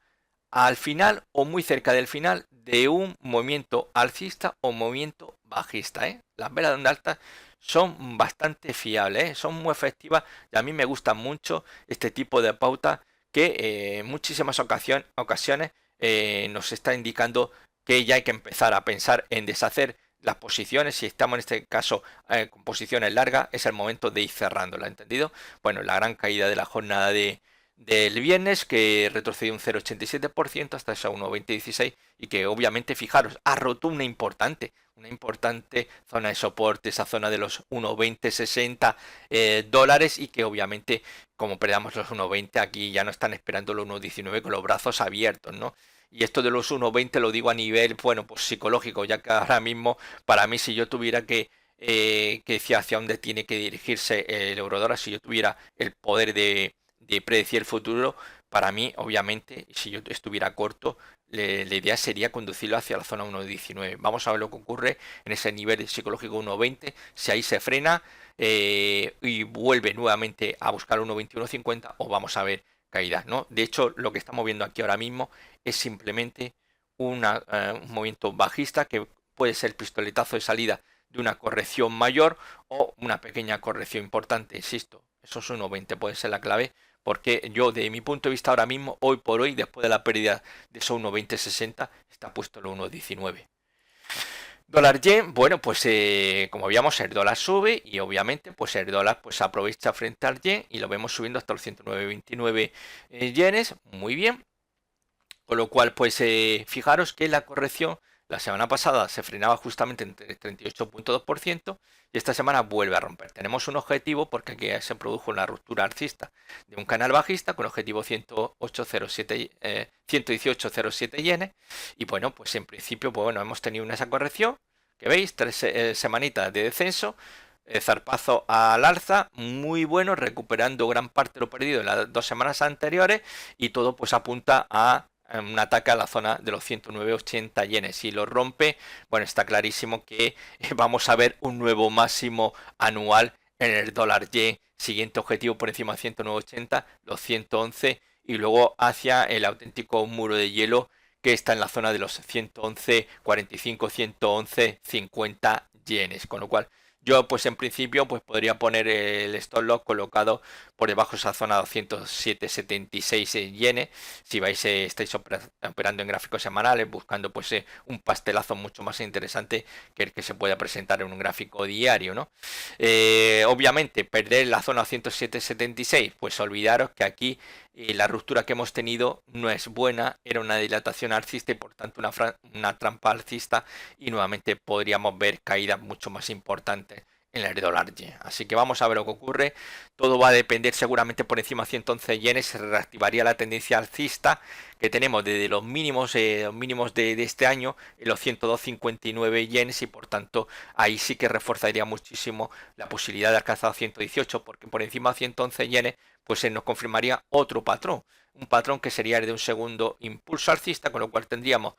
al final o muy cerca del final de un movimiento alcista o movimiento bajista. Las velas de onda alta son bastante fiables, son muy efectivas y a mí me gustan mucho este tipo de pautas que en muchísimas ocasiones nos está indicando que ya hay que empezar a pensar en deshacer las posiciones. Si estamos en este caso con posiciones largas, es el momento de ir cerrándola, ¿entendido? Bueno, la gran caída de la jornada del viernes, que retrocedió un 0,87% hasta esa 1,2016 y que obviamente, fijaros, ha roto una importante zona de soporte, esa zona de los 1,2060 dólares, y que obviamente como perdamos los 1,20 aquí ya no están esperando los 1,19 con los brazos abiertos, ¿no? Y esto de los 1,20 lo digo a nivel, bueno, pues psicológico, ya que ahora mismo para mí, si yo tuviera que decir hacia dónde tiene que dirigirse el eurodólar, si yo tuviera el poder de predecir el futuro, para mí, obviamente, si yo estuviera corto, la idea sería conducirlo hacia la zona 1.19. Vamos a ver lo que ocurre en ese nivel psicológico 1.20, si ahí se frena y vuelve nuevamente a buscar 1.2150, o vamos a ver caídas, ¿no? De hecho, lo que estamos viendo aquí ahora mismo es simplemente un movimiento bajista que puede ser el pistoletazo de salida de una corrección mayor o una pequeña corrección importante, insisto. Esos 1.20 puede ser la clave, porque yo, de mi punto de vista ahora mismo, hoy por hoy, después de la pérdida de esos 1.2060, está puesto el 1.19. Dólar yen, bueno, pues como veíamos, el dólar sube y obviamente pues el dólar pues aprovecha frente al yen y lo vemos subiendo hasta los 109,29 yenes, muy bien. Con lo cual, pues fijaros que la corrección la semana pasada se frenaba justamente en el 38,2% y esta semana vuelve a romper. Tenemos un objetivo porque aquí se produjo una ruptura alcista de un canal bajista con objetivo 118,07 yenes, y bueno, pues en principio, pues bueno, hemos tenido esa corrección que veis, 3 semanitas de descenso. Zarpazo al alza, muy bueno, recuperando gran parte de lo perdido en las 2 semanas anteriores, y todo pues apunta a un ataque a la zona de los 109,80 yenes. Si lo rompe, bueno, está clarísimo que vamos a ver un nuevo máximo anual en el dólar yen. Siguiente objetivo por encima de 109,80, los 111, y luego hacia el auténtico muro de hielo que está en la zona de los 111,45, 111,50 yenes. Con lo cual, yo pues en principio pues podría poner el stop loss colocado por debajo de esa zona de 207,76 yenes. Si vais, estáis operando en gráficos semanales, buscando pues un pastelazo mucho más interesante que el que se pueda presentar en un gráfico diario, ¿no? Obviamente, perder la zona 107,76, pues olvidaros que aquí la ruptura que hemos tenido no es buena, era una dilatación alcista y por tanto una trampa alcista, y nuevamente podríamos ver caídas mucho más importantes en el dólar yen. Así que vamos a ver lo que ocurre. Todo va a depender seguramente por encima de 111 yenes. Se reactivaría la tendencia alcista que tenemos desde los mínimos de este año en los 102,59 yenes, y por tanto ahí sí que reforzaría muchísimo la posibilidad de alcanzar 118, porque por encima de 111 yenes pues se nos confirmaría otro patrón. Un patrón que sería el de un segundo impulso alcista, con lo cual tendríamos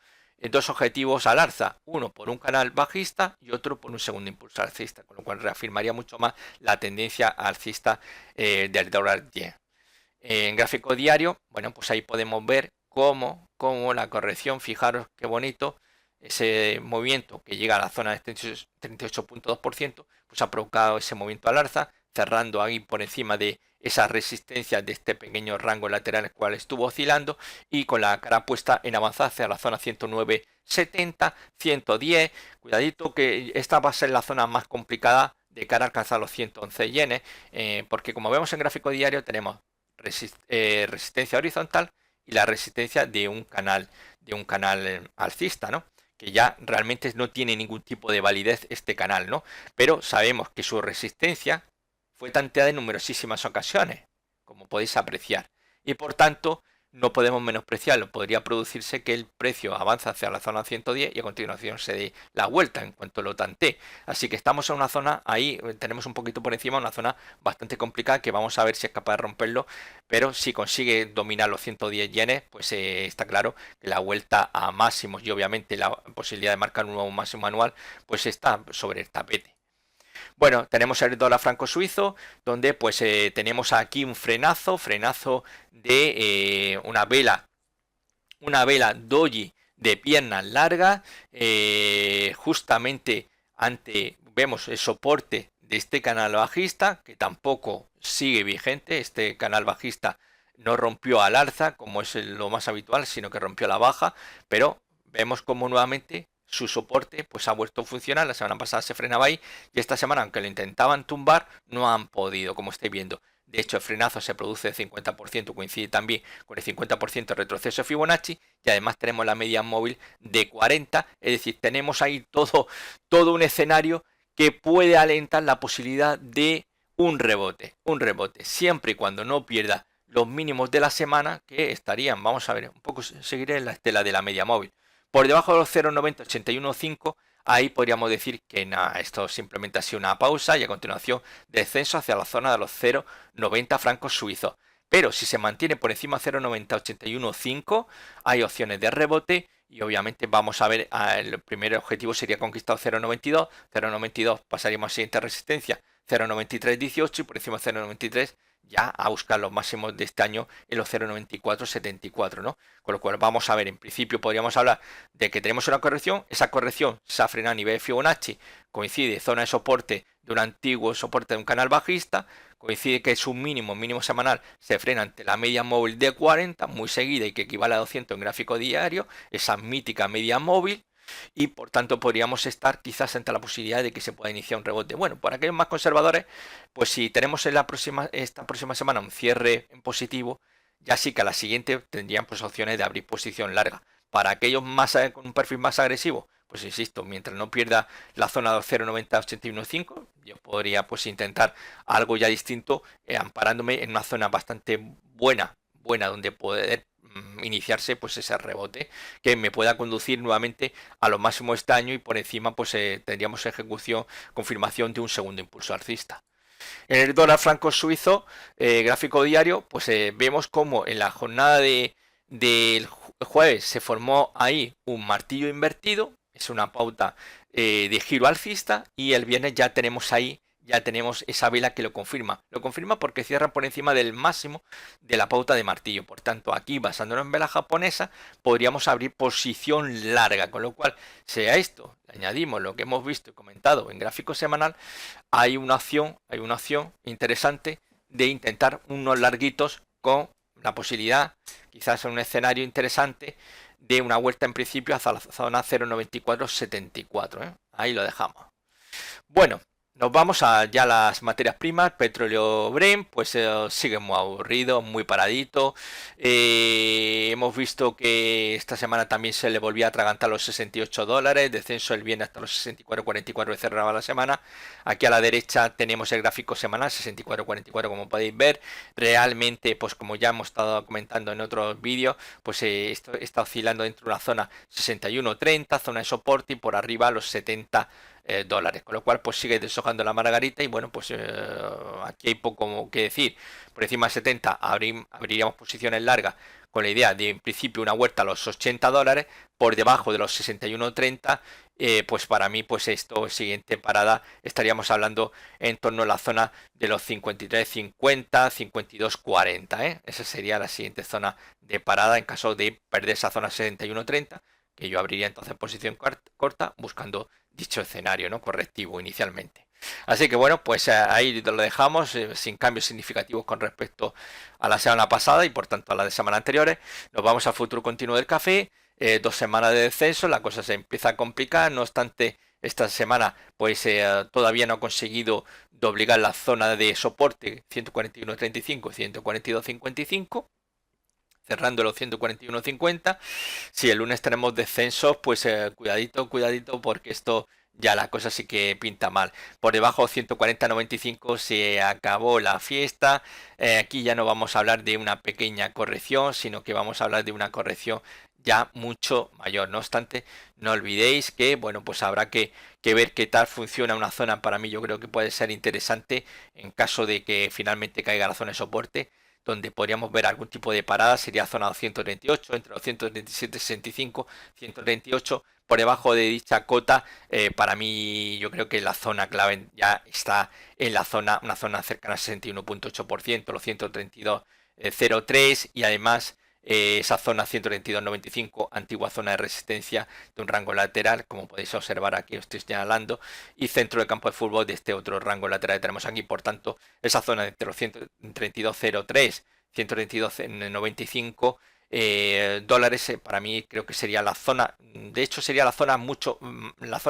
dos objetivos al alza, uno por un canal bajista y otro por un segundo impulso alcista, con lo cual reafirmaría mucho más la tendencia alcista del dólar yen. En gráfico diario, bueno, pues ahí podemos ver cómo la corrección, fijaros qué bonito, ese movimiento que llega a la zona de 38,2%, pues ha provocado ese movimiento al alza, cerrando ahí por encima de esa resistencia de este pequeño rango lateral el cual estuvo oscilando, y con la cara puesta en avanzar hacia la zona 109,70, 110. Cuidadito que esta va a ser la zona más complicada de cara a alcanzar los 111 yenes, porque como vemos en gráfico diario tenemos resistencia horizontal y la resistencia de un canal alcista, ¿no? Que ya realmente no tiene ningún tipo de validez este canal, ¿no? Pero sabemos que su resistencia fue tanteada en numerosísimas ocasiones, como podéis apreciar, y por tanto no podemos menospreciarlo. Podría producirse que el precio avance hacia la zona 110 y a continuación se dé la vuelta en cuanto lo tantee. Así que estamos en una zona, ahí tenemos un poquito por encima, una zona bastante complicada que vamos a ver si es capaz de romperlo, pero si consigue dominar los 110 yenes, pues está claro que la vuelta a máximos y obviamente la posibilidad de marcar un nuevo máximo anual pues está sobre el tapete. Bueno, tenemos el dólar franco suizo, donde pues tenemos aquí un frenazo de una vela doji de piernas largas, justamente vemos el soporte de este canal bajista, que tampoco sigue vigente. Este canal bajista no rompió al alza, como es lo más habitual, sino que rompió a la baja, pero vemos como nuevamente su soporte pues ha vuelto a funcionar. La semana pasada se frenaba ahí, y esta semana, aunque lo intentaban tumbar, no han podido, como estáis viendo. De hecho, el frenazo se produce de 50%, coincide también con el 50% de retroceso Fibonacci, y además tenemos la media móvil de 40, es decir, tenemos ahí todo un escenario que puede alentar la posibilidad de un rebote, siempre y cuando no pierda los mínimos de la semana, que estarían, vamos a ver, un poco seguiré en la estela de la media móvil, por debajo de los 0,9081,5. Ahí podríamos decir que nada, esto simplemente ha sido una pausa y a continuación descenso hacia la zona de los 0,90 francos suizos. Pero si se mantiene por encima de 0,9081,5, hay opciones de rebote, y obviamente vamos a ver, el primer objetivo sería conquistar 0,92, 0,92 pasaríamos a siguiente resistencia 0,9318, y por encima de 0,93 ya a buscar los máximos de este año en los 0,9474, ¿no? Con lo cual vamos a ver, en principio podríamos hablar de que tenemos una corrección, esa corrección se ha frenado a nivel de Fibonacci, coincide zona de soporte de un antiguo soporte de un canal bajista, coincide que su mínimo semanal se frena ante la media móvil de 40, muy seguida y que equivale a 200 en gráfico diario, esa mítica media móvil, y por tanto podríamos estar quizás ante la posibilidad de que se pueda iniciar un rebote. Bueno, para aquellos más conservadores, pues si tenemos en esta próxima semana un cierre en positivo, ya sí que a la siguiente tendrían pues opciones de abrir posición larga. Para aquellos con un perfil más agresivo, pues insisto, mientras no pierda la zona de 0,9081,5, yo podría pues intentar algo ya distinto, amparándome en una zona bastante buena donde poder iniciarse pues ese rebote que me pueda conducir nuevamente a lo máximo este año, y por encima pues tendríamos confirmación de un segundo impulso alcista. En el dólar franco suizo, gráfico diario, pues vemos como en la jornada del jueves se formó ahí un martillo invertido, es una pauta de giro alcista, y el viernes ya tenemos esa vela que lo confirma porque cierra por encima del máximo de la pauta de martillo. Por tanto, aquí basándonos en vela japonesa podríamos abrir posición larga, con lo cual, sea esto, le añadimos lo que hemos visto y comentado en gráfico semanal, hay una opción interesante de intentar unos larguitos con la posibilidad, quizás en un escenario interesante, de una vuelta en principio hacia la zona 0,9474, ¿eh? Ahí lo dejamos. Bueno, Nos vamos a ya las materias primas, petróleo Brent, pues sigue muy aburrido, muy paradito. Hemos visto que esta semana también se le volvía a atragantar los $68, descenso el viernes hasta los 64,44 y cerraba la semana. Aquí a la derecha tenemos el gráfico semanal, 64,44 como podéis ver. Realmente, pues como ya hemos estado comentando en otros vídeos, pues esto está oscilando dentro de una zona 61,30, zona de soporte y por arriba los 70 dólares, con lo cual pues sigue deshojando la margarita y bueno, pues aquí hay poco que decir. Por encima de 70 abriríamos posiciones largas con la idea de en principio una vuelta a los $80, por debajo de los 61,30, pues para mí pues esto siguiente parada estaríamos hablando en torno a la zona de los 53,50, 52,40, esa sería la siguiente zona de parada en caso de perder esa zona 61,30, que yo abriría entonces posición corta buscando dicho escenario, ¿no? Correctivo inicialmente. Así que bueno, pues ahí lo dejamos sin cambios significativos con respecto a la semana pasada y por tanto a la de semana anteriores. Nos vamos al futuro continuo del café, 2 semanas de descenso, la cosa se empieza a complicar, no obstante esta semana pues todavía no ha conseguido doblegar la zona de soporte 141.35 y 142.55, cerrando los 141.50. Si el lunes tenemos descensos, pues cuidadito, cuidadito, porque esto ya la cosa sí que pinta mal. Por debajo 140.95 se acabó la fiesta. Aquí ya no vamos a hablar de una pequeña corrección, sino que vamos a hablar de una corrección ya mucho mayor. No obstante, no olvidéis que, bueno, pues habrá que ver qué tal funciona una zona. Para mí yo creo que puede ser interesante en caso de que finalmente caiga la zona de soporte, donde podríamos ver algún tipo de parada, sería zona 238, entre los 137,65, 138, por debajo de dicha cota. Para mí yo creo que la zona clave ya está en la zona, una zona cercana al 61,8%, los 132,03, y además esa zona 132,95, antigua zona de resistencia de un rango lateral, como podéis observar aquí, os estoy señalando, y centro de campo de fútbol de este otro rango lateral que tenemos aquí. Por tanto, esa zona entre los 132,03, 132,95 dólares, para mí creo que sería la zona, de hecho sería la zona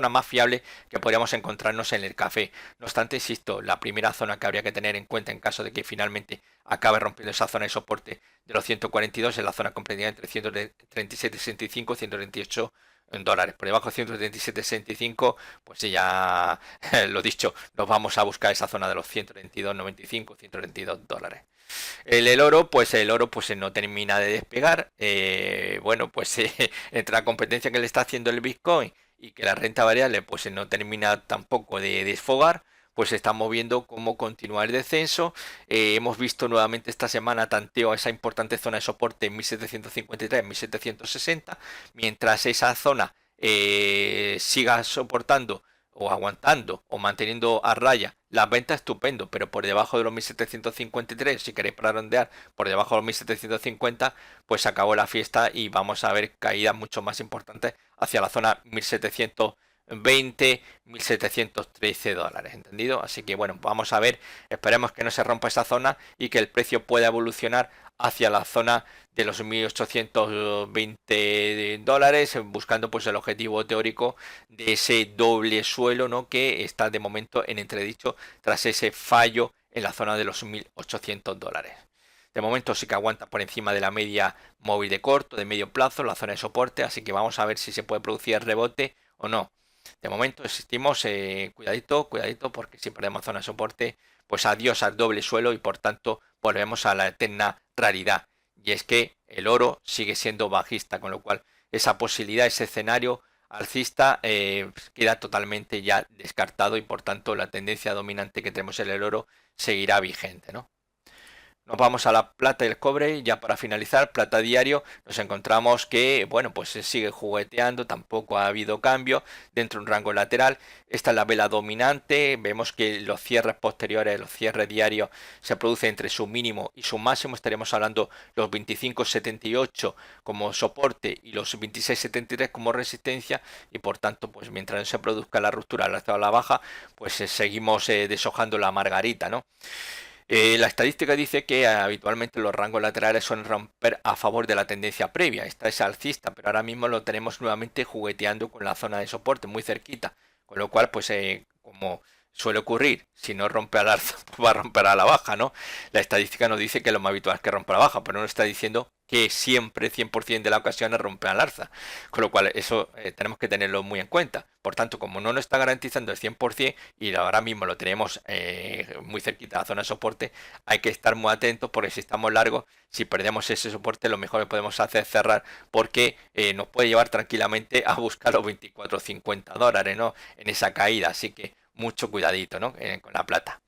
más fiable que podríamos encontrarnos en el café. No obstante, insisto, la primera zona que habría que tener en cuenta en caso de que finalmente acabe rompiendo esa zona de soporte de los 142 es la zona comprendida entre 137,65 y 138 dólares. Por debajo de 137,65, pues ya lo dicho, nos vamos a buscar esa zona de los 122,95, 122 dólares. El oro, pues no termina de despegar. Bueno, pues entre la competencia que le está haciendo el Bitcoin y que la renta variable pues no termina tampoco de desfogar, pues estamos viendo cómo continúa el descenso. Hemos visto nuevamente esta semana tanteo a esa importante zona de soporte en 1753, 1760, mientras esa zona siga soportando o aguantando o manteniendo a raya las ventas, estupendo, pero por debajo de los 1753, si queréis redondear, por debajo de los 1750, pues acabó la fiesta y vamos a ver caídas mucho más importantes hacia la zona 1720, 1713 dólares, ¿entendido? Así que bueno, vamos a ver, esperemos que no se rompa esa zona y que el precio pueda evolucionar hacia la zona de los 1820 dólares, buscando pues el objetivo teórico de ese doble suelo, ¿no?, que está de momento en entredicho tras ese fallo en la zona de los 1800 dólares. De momento sí que aguanta por encima de la media móvil de corto, de medio plazo, la zona de soporte, así que vamos a ver si se puede producir el rebote o no. De momento existimos, cuidadito, cuidadito, porque si perdemos zona de soporte, pues adiós al doble suelo y por tanto volvemos a la eterna raridad. Y es que el oro sigue siendo bajista, con lo cual esa posibilidad, ese escenario alcista queda totalmente ya descartado y por tanto la tendencia dominante que tenemos en el oro seguirá vigente, ¿no? Nos vamos a la plata y el cobre y ya para finalizar, plata diario, nos encontramos que, bueno, pues se sigue jugueteando, tampoco ha habido cambio dentro de un rango lateral. Esta es la vela dominante, vemos que los cierres posteriores, los cierres diarios se producen entre su mínimo y su máximo, estaríamos hablando los 25,78 como soporte y los 26,73 como resistencia, y por tanto, pues mientras no se produzca la ruptura a la baja, pues seguimos deshojando la margarita, ¿no? La estadística dice que habitualmente los rangos laterales suelen romper a favor de la tendencia previa. Esta es alcista, pero ahora mismo lo tenemos nuevamente jugueteando con la zona de soporte muy cerquita. Con lo cual, pues como suele ocurrir, si no rompe al alza, pues va a romper a la baja, ¿no? La estadística nos dice que lo más habitual es que rompa a la baja, pero no está diciendo que siempre 100% de las ocasiones rompe al alza. Con lo cual eso tenemos que tenerlo muy en cuenta. Por tanto, como no nos está garantizando el 100% y ahora mismo lo tenemos muy cerquita de la zona de soporte, hay que estar muy atentos porque si estamos largos, si perdemos ese soporte, lo mejor que podemos hacer es cerrar porque nos puede llevar tranquilamente a buscar los 24,50 dólares, ¿no? En esa caída. Así que mucho cuidadito, ¿no? Con la plata.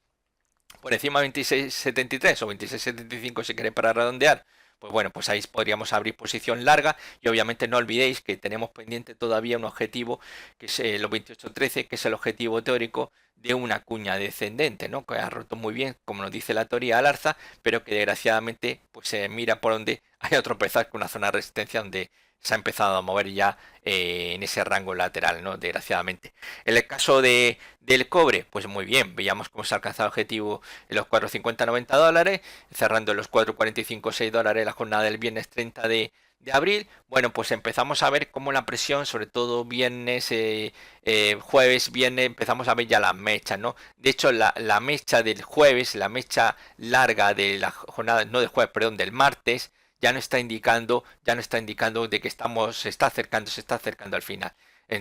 Por encima de 26,73 o 26,75 si queréis para redondear, pues bueno, pues ahí podríamos abrir posición larga y obviamente no olvidéis que tenemos pendiente todavía un objetivo que es los 28,13, que es el objetivo teórico de una cuña descendente, ¿no? Que ha roto muy bien, como nos dice la teoría, al alza, pero que desgraciadamente pues se mira por donde hay a tropezar con una zona de resistencia donde se ha empezado a mover ya en ese rango lateral, ¿no? Desgraciadamente. En el caso del cobre, pues muy bien, veíamos cómo se ha alcanzado el objetivo en los 4,50-90 dólares, cerrando en los 4,45-6 dólares la jornada del viernes 30 de abril. Bueno, pues empezamos a ver cómo la presión, sobre todo viernes, jueves, viernes, empezamos a ver ya las mechas, ¿no? De hecho, la mecha del jueves, la mecha larga de la jornada, no del jueves, perdón, del martes, ya no está indicando de que se está acercando al final.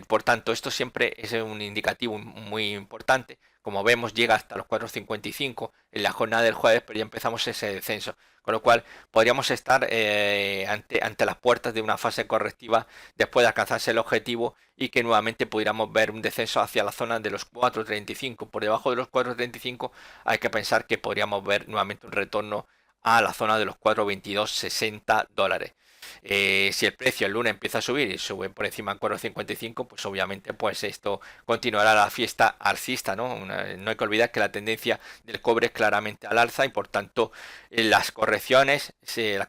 Por tanto, esto siempre es un indicativo muy importante. Como vemos, llega hasta los 4,55 en la jornada del jueves, pero ya empezamos ese descenso. Con lo cual, podríamos estar ante las puertas de una fase correctiva después de alcanzarse el objetivo y que nuevamente pudiéramos ver un descenso hacia la zona de los 4,35. Por debajo de los 4,35 hay que pensar que podríamos ver nuevamente un retorno a la zona de los 4,22-60 dólares. Si el precio el lunes empieza a subir y sube por encima de 4,55, pues obviamente pues esto continuará la fiesta alcista, ¿no? No hay que olvidar que la tendencia del cobre es claramente al alza y por tanto las correcciones la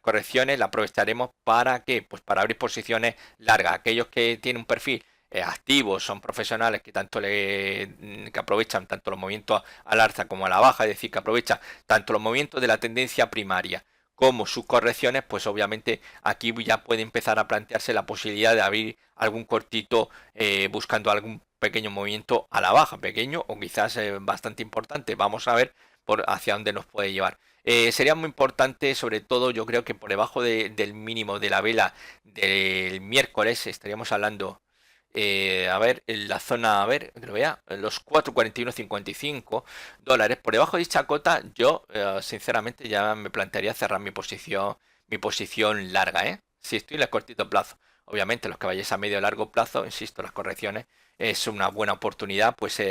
aprovecharemos para ¿qué? Pues para abrir posiciones largas. Aquellos que tienen un perfil activos, son profesionales que aprovechan tanto los movimientos al alza como a la baja, es decir, que aprovechan tanto los movimientos de la tendencia primaria como sus correcciones, pues obviamente aquí ya puede empezar a plantearse la posibilidad de abrir algún cortito buscando algún pequeño movimiento a la baja, pequeño o quizás bastante importante. Vamos a ver hacia dónde nos puede llevar. Sería muy importante, sobre todo yo creo que por debajo del mínimo de la vela del miércoles, estaríamos hablando a ver, en la zona, a ver, que lo vea, los 4,41,55 dólares. Por debajo de dicha cota, yo sinceramente ya me plantearía cerrar mi posición larga, ¿eh? Si estoy en el cortito plazo. Obviamente, los que vayáis a medio o largo plazo, insisto, las correcciones es una buena oportunidad, pues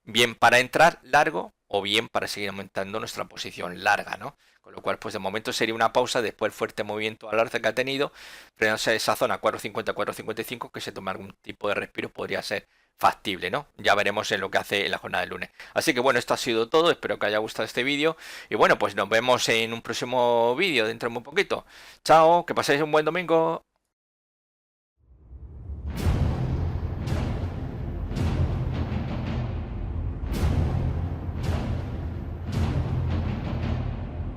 bien para entrar largo o bien para seguir aumentando nuestra posición larga, ¿no? Con lo cual, pues de momento sería una pausa después del fuerte movimiento al alza que ha tenido, frenándose esa zona 4,50-4,55, que se tome algún tipo de respiro, podría ser factible, ¿no? Ya veremos en lo que hace en la jornada del lunes. Así que bueno, esto ha sido todo, espero que haya gustado este vídeo y bueno, pues nos vemos en un próximo vídeo dentro de muy poquito. Chao, que paséis un buen domingo.